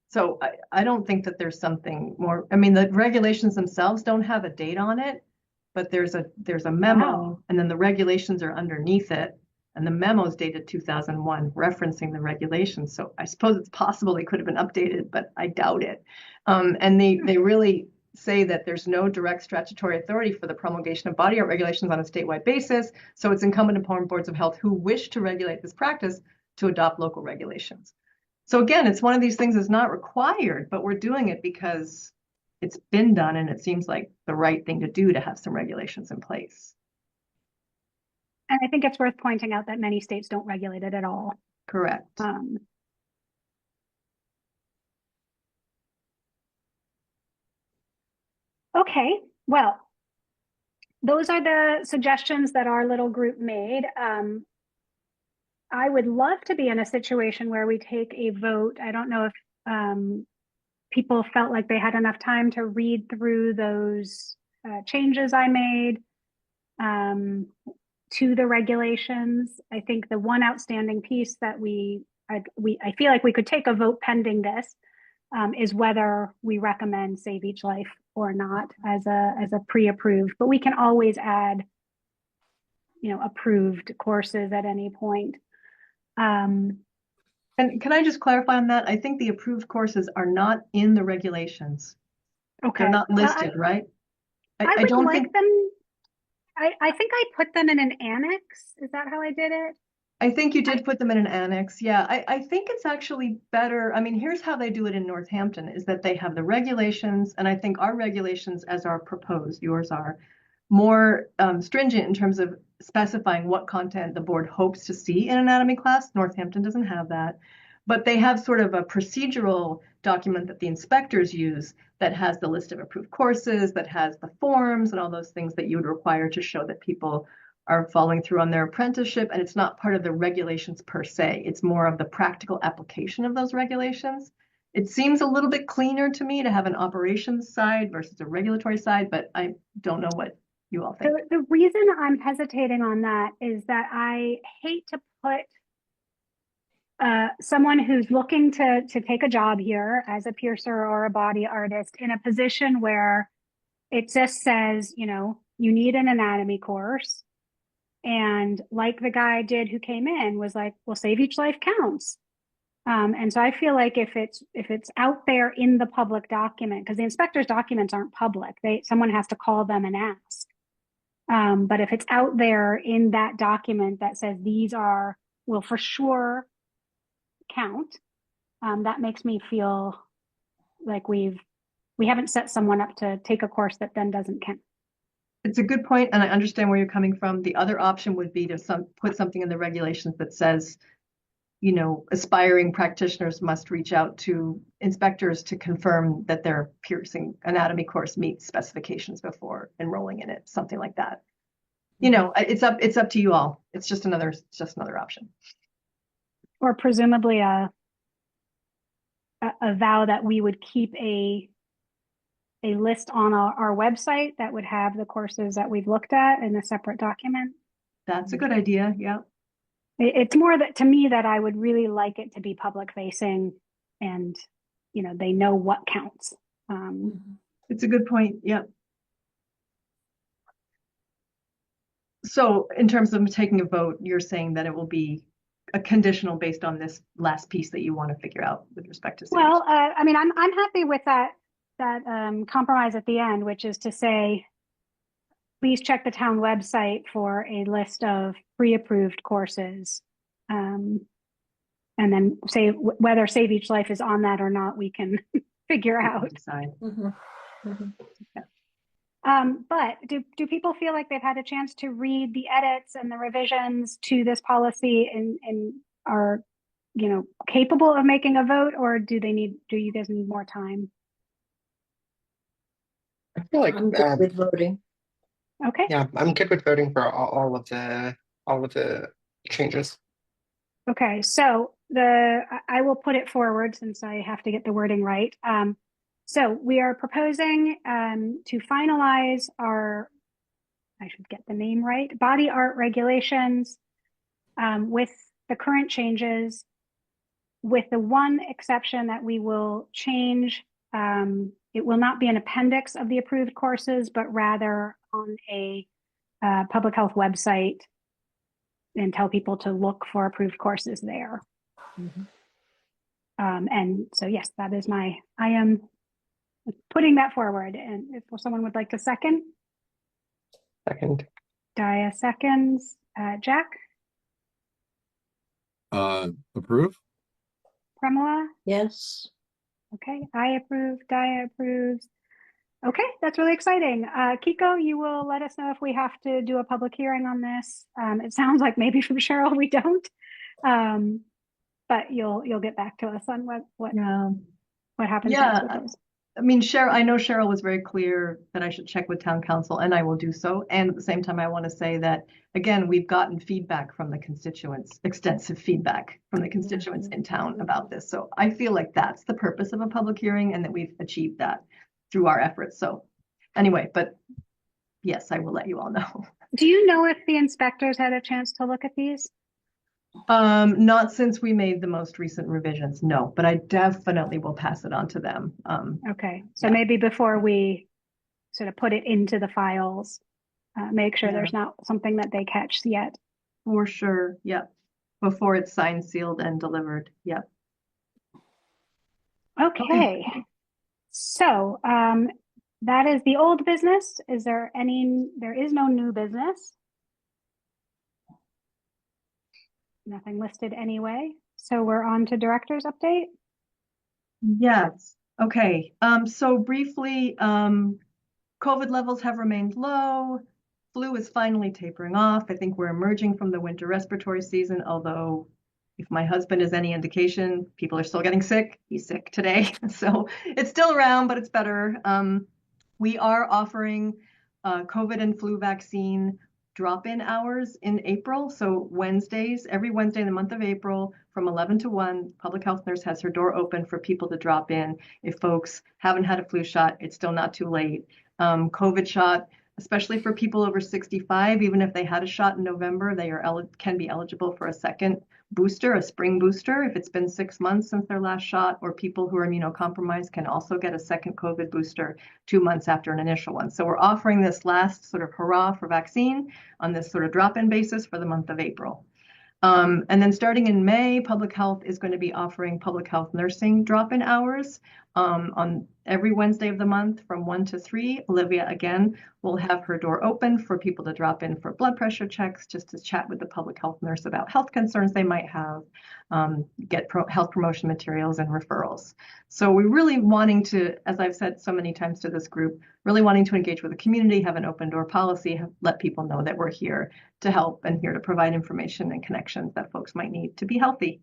So I don't think that there's something more. I mean, the regulations themselves don't have a date on it, but there's a memo Wow. and then the regulations are underneath it. And the memo is dated 2001, referencing the regulations. So I suppose it's possible they could have been updated, but I doubt it. And they really say that there's no direct statutory authority for the promulgation of body art regulations on a statewide basis. So it's incumbent upon boards of health who wish to regulate this practice to adopt local regulations. So again, it's one of these things that's not required, but we're doing it because it's been done and it seems like the right thing to do to have some regulations in place. And I think it's worth pointing out that many states don't regulate it at all. Correct. Okay, well, those are the suggestions that our little group made. I would love to be in a situation where we take a vote. I don't know if people felt like they had enough time to read through those changes I made to the regulations. I think the one outstanding piece that I feel like we could take a vote pending this is whether we recommend Save Each Life or not as a pre-approved, but we can always add, approved courses at any point. And can I just clarify on that? I think the approved courses are not in the regulations. Okay. They're not listed, right? I would don't think them. I think I put them in an annex. Is that how I did it? I think you did put them in an annex. Yeah, I think it's actually better. I mean, here's how they do it in Northampton is that they have the regulations, and I think our regulations as are proposed, yours are, more stringent in terms of specifying what content the board hopes to see in anatomy class. Northampton doesn't have that, but they have sort of a procedural document that the inspectors use that has the list of approved courses, that has the forms and all those things that you would require to show that people are following through on their apprenticeship. And it's not part of the regulations per se. It's more of the practical application of those regulations. It seems a little bit cleaner to me to have an operations side versus a regulatory side, but I don't know what you all think. The reason I'm hesitating on that is that I hate to put someone who's looking to take a job here as a piercer or a body artist in a position where it just says, you need an anatomy course. And like the guy did who came in was like, well, Save Each Life counts. And so I feel like if it's out there in the public document, because the inspector's documents aren't public, someone has to call them and ask. But if it's out there in that document that says these will for sure count, that makes me feel like we haven't set someone up to take a course that then doesn't count. It's a good point, and I understand where you're coming from. The other option would be to put something in the regulations that says, aspiring practitioners must reach out to inspectors to confirm that their piercing anatomy course meets specifications before enrolling in it, something like that. It's up to you all. It's just another option. Or presumably a vow that we would keep a list on our website that would have the courses that we've looked at in a separate document. That's a good idea. Yeah. It's more that to me that I would really like it to be public facing and, they know what counts. It's a good point. Yeah. So in terms of taking a vote, you're saying that it will be a conditional based on this last piece that you want to figure out with respect to. Well, I mean, I'm happy with that compromise at the end, which is to say, please check the town website for a list of pre-approved courses. And then say whether Save Each Life is on that or not, we can figure out. Decide. But do people feel like they've had a chance to read the edits and the revisions to this policy and are, you know, capable of making a vote, or do you guys need more time? I feel like I'm good with voting. Okay. yeah, I'm good with voting for all of the changes. Okay, so I will put it forward since I have to get the wording right. So we are proposing to finalize our, I should get the name right, body art regulations with the current changes, with the one exception that we will change. It will not be an appendix of the approved courses, but rather on a public health website, and tell people to look for approved courses there. And so, yes, that is I am putting that forward. And if someone would like to second. Second. Dia seconds. Jack? Approve? Premila? Yes. Okay, I approve. Dia approves. Okay, that's really exciting. Kiko, you will let us know if we have to do a public hearing on this. It sounds like maybe from Cheryl we don't, but you'll get back to us on what happens next with those. I mean, I know Cheryl was very clear that I should check with town council, and I will do so. And at the same time, I want to say that, again, we've gotten feedback from the constituents, extensive feedback from the constituents in town about this. So I feel like that's the purpose of a public hearing and that we've achieved that through our efforts. So anyway, but yes, I will let you all know. Do you know if the inspectors had a chance to look at these? Not since we made the most recent revisions, no, but I definitely will pass it on to them. Okay, so maybe before we sort of put it into the files, make sure there's not something that they catch yet. For sure, yep. Before it's signed, sealed, and delivered, yep. Okay. So that is the old business. There is no new business. Nothing listed anyway. So we're on to director's update. Yes. Okay. So briefly, COVID levels have remained low. Flu is finally tapering off. I think we're emerging from the winter respiratory season, although if my husband is any indication, people are still getting sick. He's sick today. So it's still around, but it's better. We are offering COVID and flu vaccine drop-in hours in April. So Wednesdays, every Wednesday in the month of April from 11 to 1, public health nurse has her door open for people to drop in. If folks haven't had a flu shot, it's still not too late. COVID shot, especially for people over 65, even if they had a shot in November, they can be eligible for a second booster, a spring booster, if it's been 6 months since their last shot, or people who are immunocompromised can also get a second COVID booster 2 months after an initial one. So we're offering this last sort of hurrah for vaccine on this sort of drop-in basis for the month of April. And then starting in May, public health is going to be offering public health nursing drop-in hours on every Wednesday of the month from 1 to 3. Olivia, again, will have her door open for people to drop in for blood pressure checks, just to chat with the public health nurse about health concerns they might have, get health promotion materials and referrals. So we're really wanting to, as I've said so many times to this group, really wanting to engage with the community, have an open door policy, let people know that we're here to help and here to provide information and connections that folks might need to be healthy.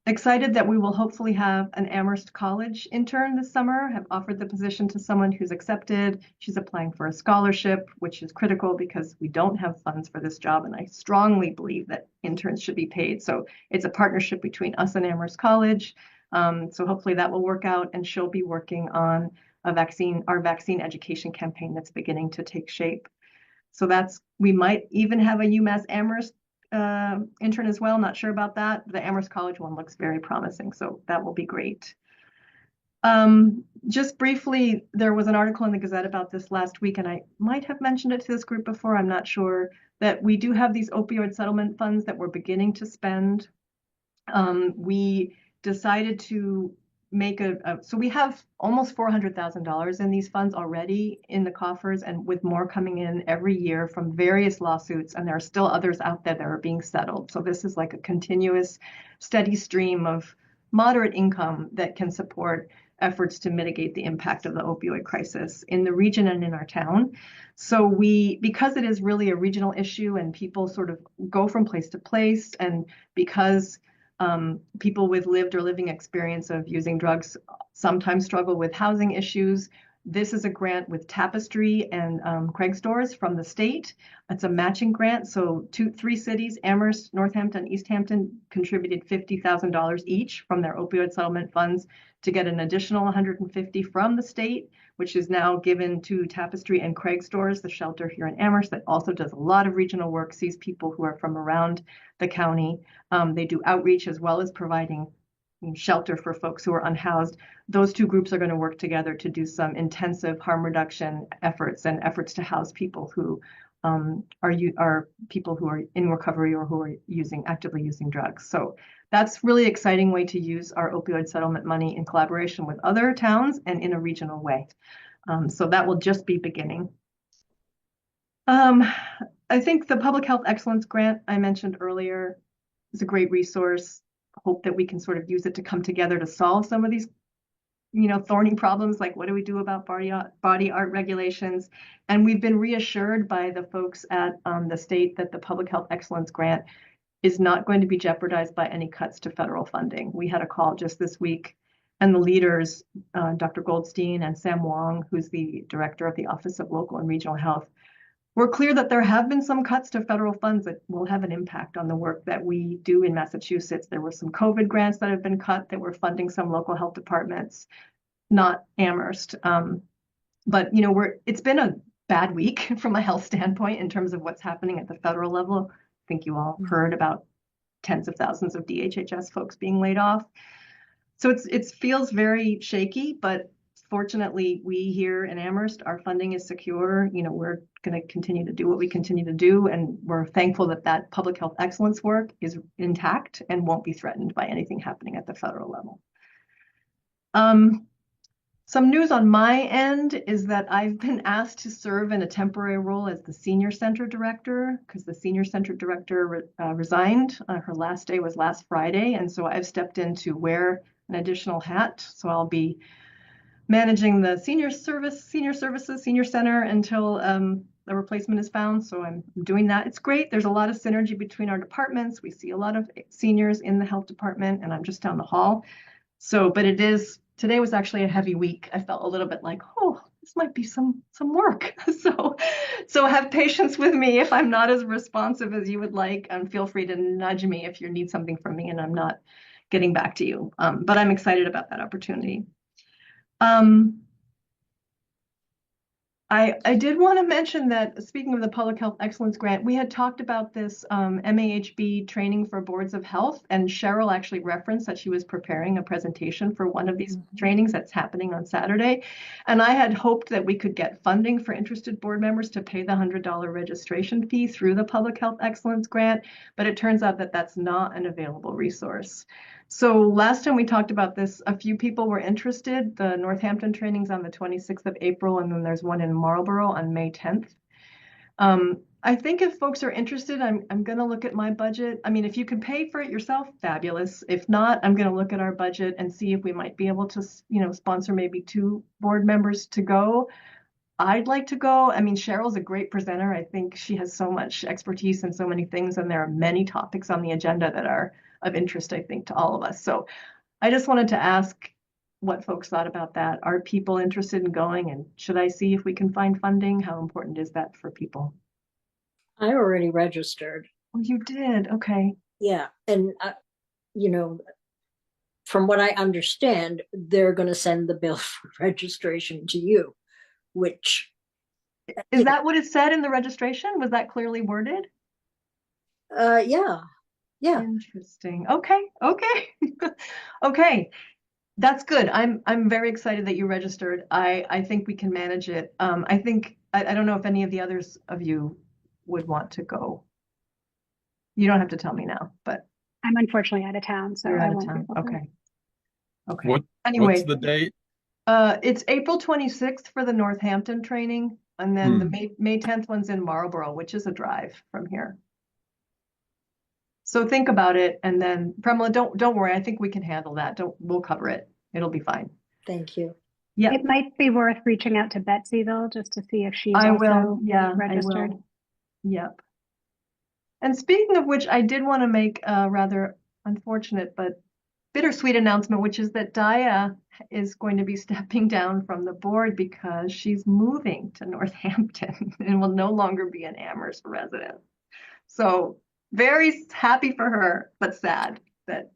Excited that we will hopefully have an Amherst College intern this summer. Have offered the position to someone who's accepted. She's applying for a scholarship, which is critical because we don't have funds for this job. And I strongly believe that interns should be paid. So it's a partnership between us and Amherst College. So hopefully that will work out, and she'll be working on our vaccine education campaign that's beginning to take shape. So we might even have a UMass Amherst intern as well. Not sure about that. The Amherst College one looks very promising, so that will be great. Just briefly, there was an article in the Gazette about this last week, and I might have mentioned it to this group before, I'm not sure, that we do have these opioid settlement funds that we're beginning to spend. We decided to make so we have almost $400,000 in these funds already in the coffers, and with more coming in every year from various lawsuits, and there are still others out there that are being settled. So this is like a continuous, steady stream of moderate income that can support efforts to mitigate the impact of the opioid crisis in the region and in our town. So because it is really a regional issue and people sort of go from place to place, and because people with lived or living experience of using drugs sometimes struggle with housing issues, this is a grant with Tapestry and Craig Stores from the state. It's a matching grant. So three cities, Amherst, Northampton, East Hampton, contributed $50,000 each from their opioid settlement funds to get an additional $150,000 from the state, which is now given to Tapestry and Craig Stores, the shelter here in Amherst that also does a lot of regional work, sees people who are from around the county. They do outreach as well as providing shelter for folks who are unhoused. Those two groups are going to work together to do some intensive harm reduction efforts and efforts to house people who are people who are in recovery or who are actively using drugs. So that's really exciting way to use our opioid settlement money in collaboration with other towns and in a regional way. So that will just be beginning. I think the Public Health Excellence Grant I mentioned earlier is a great resource. Hope that we can sort of use it to come together to solve some of these, thorny problems, like what do we do about body art regulations? And we've been reassured by the folks at the state that the Public Health Excellence Grant is not going to be jeopardized by any cuts to federal funding. We had a call just this week, and the leaders, Dr. Goldstein and Sam Wong, who's the director of the Office of Local and Regional Health, were clear that there have been some cuts to federal funds that will have an impact on the work that we do in Massachusetts. There were some COVID grants that have been cut that were funding some local health departments, not Amherst. But it's been a bad week from a health standpoint in terms of what's happening at the federal level. I think you all heard about tens of thousands of DHHS folks being laid off. So it feels very shaky, but fortunately, we here in Amherst, our funding is secure. We're going to continue to do what we continue to do, and we're thankful that public health excellence work is intact and won't be threatened by anything happening at the federal level. Some news on my end is that I've been asked to serve in a temporary role as the senior center director, because the senior center director resigned. Her last day was last Friday, and so I've stepped in to wear an additional hat. So I'll be managing the senior center until a replacement is found. So I'm doing that. It's great. There's a lot of synergy between our departments. We see a lot of seniors in the health department, and I'm just down the hall. So, but today was actually a heavy week. I felt a little bit like, oh, this might be some work. So have patience with me if I'm not as responsive as you would like, and feel free to nudge me if you need something from me and I'm not getting back to you. But I'm excited about that opportunity. I did want to mention that, speaking of the Public Health Excellence Grant, we had talked about this MAHB training for boards of health, and Cheryl actually referenced that she was preparing a presentation for one of these trainings that's happening on Saturday. And I had hoped that we could get funding for interested board members to pay the $100 registration fee through the Public Health Excellence Grant, but it turns out that that's not an available resource. So last time we talked about this, a few people were interested. The Northampton training's on the 26th of April, and then there's one in Marlborough on May 10th. I think if folks are interested, I'm going to look at my budget. I mean, if you can pay for it yourself, fabulous. If not, I'm going to look at our budget and see if we might be able to, sponsor maybe 2 board members to go. I'd like to go. I mean, Cheryl's a great presenter. I think she has so much expertise in so many things, and there are many topics on the agenda that are of interest, I think, to all of us. So I just wanted to ask what folks thought about that. Are people interested in going, and should I see if we can find funding? How important is that for people? I already registered. Oh, you did? Okay. Yeah. And, from what I understand, they're going to send the bill for registration to you, which. Is that what it said in the registration? Was that clearly worded? Yeah. Yeah. Interesting. Okay. Okay. That's good. I'm very excited that you registered. I think we can manage it. I don't know if any of the others of you would want to go. You don't have to tell me now, but I'm unfortunately out of town, so you're I out of won't be town. able to. Okay. Okay. What's Anyway, the date? it's April 26th for the Northampton training, and then the May 10th one's in Marlborough, which is a drive from here. So think about it, and then Premila, don't worry. I think we can handle that. We'll cover it. It'll be fine. Thank you. Yeah, It might be worth reaching out to Betsyville just to see if she's I also will. Yeah, registered. I will. Yep. And speaking of which, I did want to make a rather unfortunate but bittersweet announcement, which is that Daya is going to be stepping down from the board because she's moving to Northampton and will no longer be an Amherst resident. So very happy for her, but sad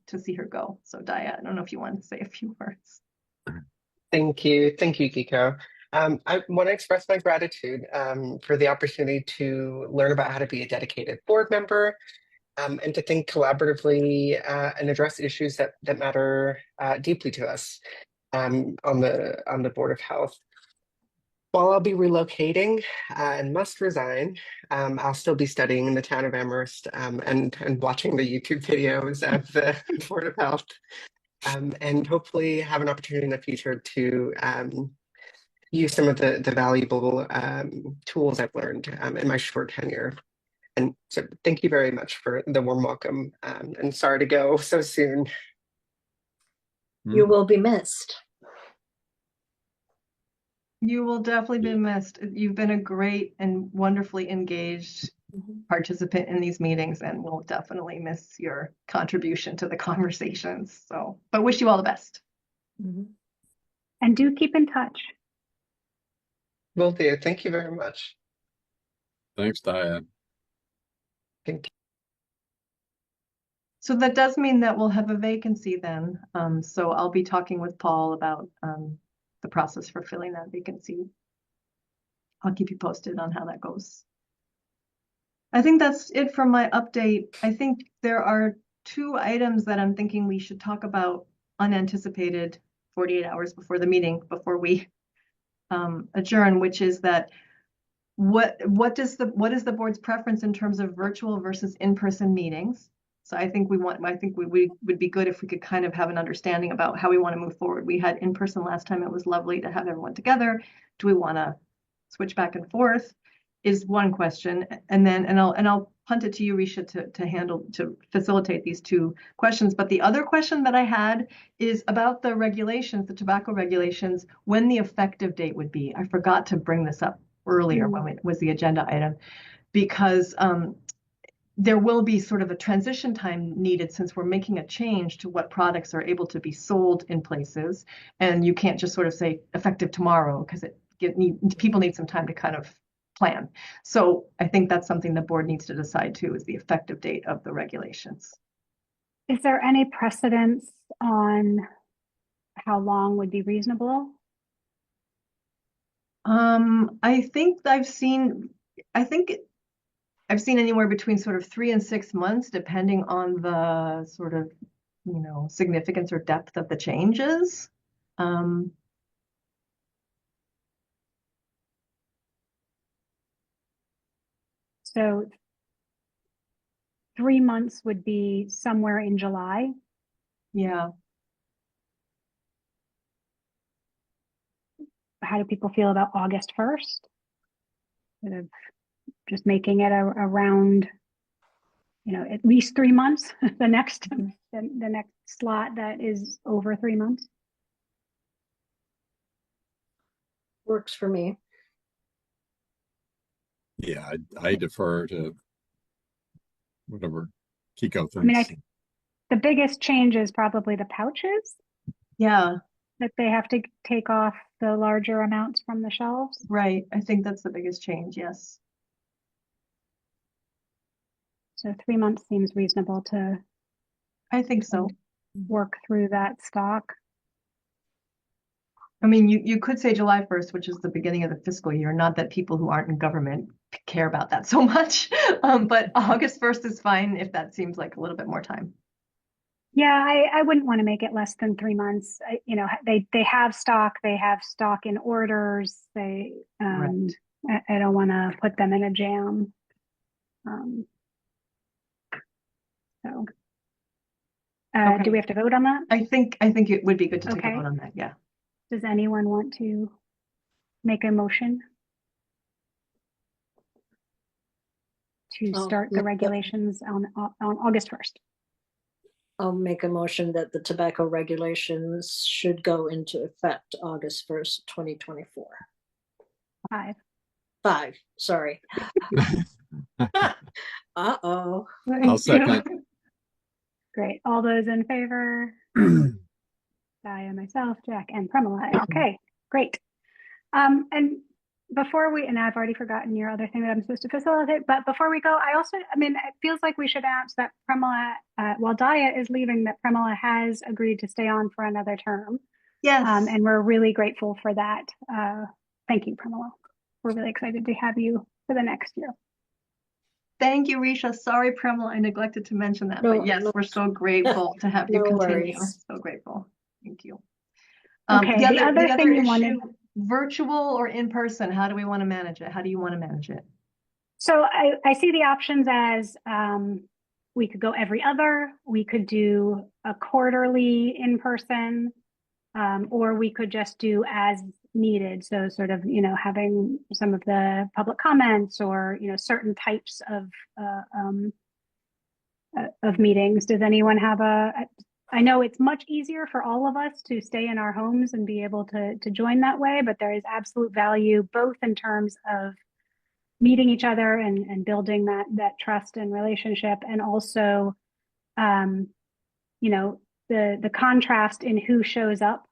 to see her go. So Daya, I don't know if you want to say a few words. Thank you, Kiko. I want to express my gratitude for the opportunity to learn about how to be a dedicated board member, and to think collaboratively and address issues that matter deeply to us on the Board of Health. While I'll be relocating and must resign, I'll still be studying in the town of Amherst and watching the YouTube videos of the Board of Health, and hopefully have an opportunity in the future to use some of the valuable tools I've learned in my short tenure. And so thank you very much for the warm welcome, and sorry to go so soon. You will be missed. You will definitely be missed. You've been a great and wonderfully engaged participant in these meetings, and we'll definitely miss your contribution to the conversations. So, but wish you all the best. And do keep in touch. Will do. Thank you very much. Thanks, Daya. Thank you. So that does mean that we'll have a vacancy then. So I'll be talking with Paul about the process for filling that vacancy. I'll keep you posted on how that goes. I think that's it for my update. I think there are 2 items that I'm thinking we should talk about unanticipated 48 hours before the meeting, before we adjourn, which is that what is the board's preference in terms of virtual versus in-person meetings? So I think we would be good if we could kind of have an understanding about how we want to move forward. We had in-person last time. It was lovely to have everyone together. Do we want to switch back and forth? Is one question. And I'll punt it to you, Risha, to facilitate these 2 questions. But the other question that I had is about the regulations, the tobacco regulations, when the effective date would be. I forgot to bring this up earlier when it was the agenda item, because there will be sort of a transition time needed since we're making a change to what products are able to be sold in places. And you can't just sort of say effective tomorrow, because people need some time to kind of plan. So I think that's something the board needs to decide too, is the effective date of the regulations. Is there any precedence on how long would be reasonable? I think I've seen anywhere between sort of 3 and 6 months, depending on the sort of, significance or depth of the changes. So 3 months would be somewhere in July. Yeah. How do people feel about August 1st? Sort of just making it around, at least 3 months. The next slot that is over 3 months. Works for me. Yeah, I defer to whatever Kiko thinks. I mean, the biggest change is probably the pouches. Yeah. That they have to take off the larger amounts from the shelves. Right. I think that's the biggest change. Yes. So 3 months seems reasonable to. I think so. Work through that stock. I mean, you could say July 1st, which is the beginning of the fiscal year. Not that people who aren't in government care about that so much, but August 1st is fine if that seems like a little bit more time. Yeah, I wouldn't want to make it less than 3 months. They have stock. They have stock in orders. Right. I don't want to put them in a jam. Okay. Do we have to vote on that? I think it would be good to take a Okay. vote on that. Yeah. Does anyone want to make a motion to start the regulations on August 1st? I'll make a motion that the tobacco regulations should go into effect August 1st, 2024. 5, sorry. Uh-oh. I'll second. Great. All those in favor? Dia, myself, Jack, and Premila. Okay, great. And before we, and I've already forgotten your other thing that I'm supposed to facilitate, but before we go, I mean, it feels like we should announce that Premila, while Dia is leaving, that Premila has agreed to stay on for another term. Yes. And we're really grateful for that. Thank you, Premila. We're really excited to have you for the next year. Thank you, Risha. Sorry, Premila, I neglected to mention that, No, but yes, no. we're so grateful to have you No continue. worries. So grateful. Thank you. Okay, the other thing you issue, wanted, virtual or in person, how do we want to manage it? How do you want to manage it? so I see the options as we could go every other, we could do a quarterly in person, or we could just do as needed. So sort of, you know, having some of the public comments or, you know, certain types of meetings. Does anyone have I know it's much easier for all of us to stay in our homes and be able to join that way, but there is absolute value both in terms of meeting each other and building that trust and relationship, and also, you know, the contrast in who shows up.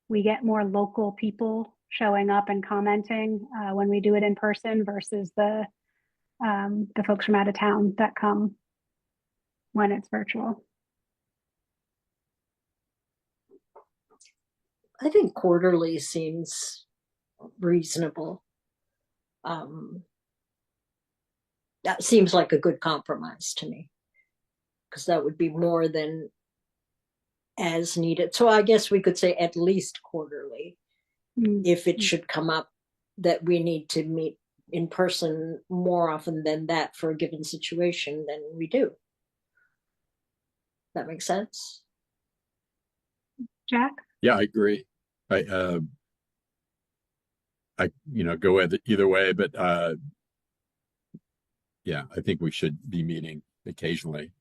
We get more local people showing up and commenting when we do it in person versus the folks from out of town that come when it's virtual. I think quarterly seems reasonable. That seems like a good compromise to me, because that would be more than as needed. So I guess we could say at least quarterly. If it should come up that we need to meet in person more often than that for a given situation, then we do. That makes sense? Jack? Yeah, I agree. I you know, go either way, but yeah, I think we should be meeting occasionally,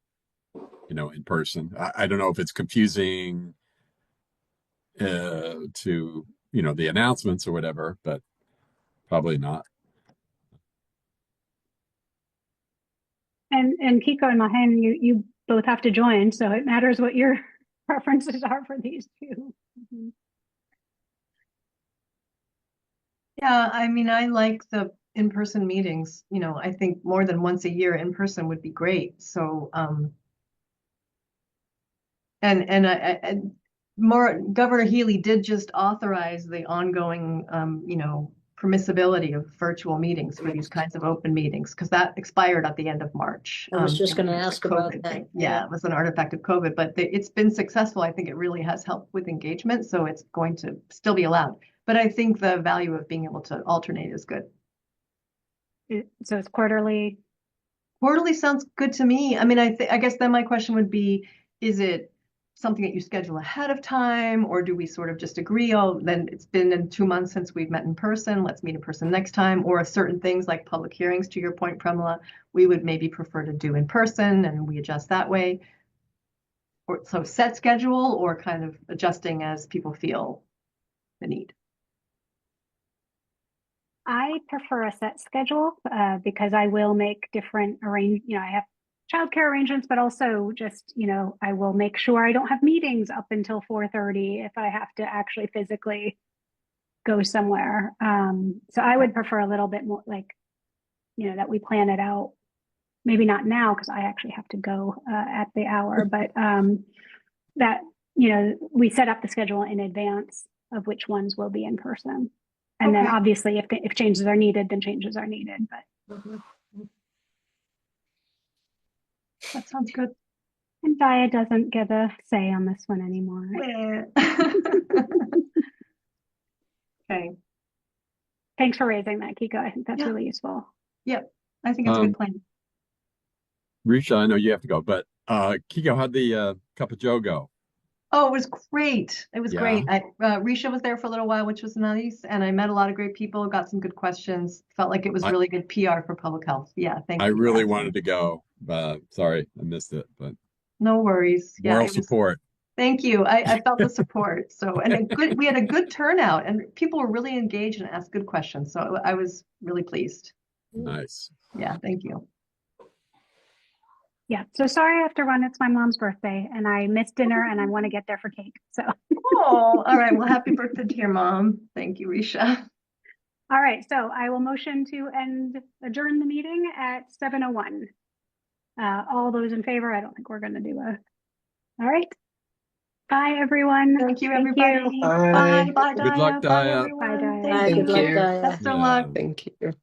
you know, in person. I don't know if it's confusing to, you know, the announcements or whatever, but probably not. And Kiko and Mahen, you both have to join, so it matters what your preferences are for these two. Yeah, I mean, I like the in-person meetings. You know, I think more than once a year in person would be great. So, and Governor Healy did just authorize the ongoing, you know, permissibility of virtual meetings for these kinds of open meetings, because that expired at the end of March. I was just going to it's a ask about COVID that. thing. Yeah, it was an artifact of COVID, but it's been successful. I think it really has helped with engagement, so it's going to still be allowed. But I think the value of being able to alternate is good. So it's quarterly. Quarterly sounds good to me. I mean, I guess then my question would be, is it something that you schedule ahead of time, or do we sort of just agree, oh, then it's been 2 months since we've met in person, let's meet in person next time, or certain things like public hearings, to your point, Premila, we would maybe prefer to do in person and we adjust that way. Or so set schedule, or kind of adjusting as people feel the need. I prefer a set schedule because I will make different you know, I have childcare arrangements, but also just, you know, I will make sure I don't have meetings up until 4:30 if I have to actually physically go somewhere. So I would prefer a little bit more like, you know, that we plan it out. Maybe not now because I actually have to go at the hour, but that, you know, we set up the schedule in advance of which ones will be in person. And then obviously if changes are needed, then changes are needed, but. That sounds good. And Dia doesn't get a say on this one anymore. Okay. Thanks for raising that, Kiko. I think that's really useful. Yep. I think it's a good plan. Risha, I know you have to go, but Kiko, how'd the Cup of Joe go? Oh, it was great. It was Yeah. great. Risha was there for a little while, which was nice. And I met a lot of great people, got some good questions. Felt like it was really good PR for public health. Yeah, thank you. I really wanted to go. Sorry, I missed it, but no worries. Yeah, moral it was, support. thank you. I felt the support. So, and we had a good turnout and people were really engaged and asked good questions. So I was really pleased. Nice. Yeah, thank you. Yeah, so sorry I have to run. It's my mom's birthday and I missed dinner and I want to get there for cake. So, Oh, all right. Well, happy birthday to your mom. Thank you, Risha. all right. So I will motion to adjourn the meeting at 7:01. All those in favor? I don't think we're going to do a. All right. Bye, everyone. Thank you, everybody. Bye. Bye, Good luck, Bye, Daya. everyone. Bye, Daya. Thank Good luck, you. Daya. Best of luck. Thank you.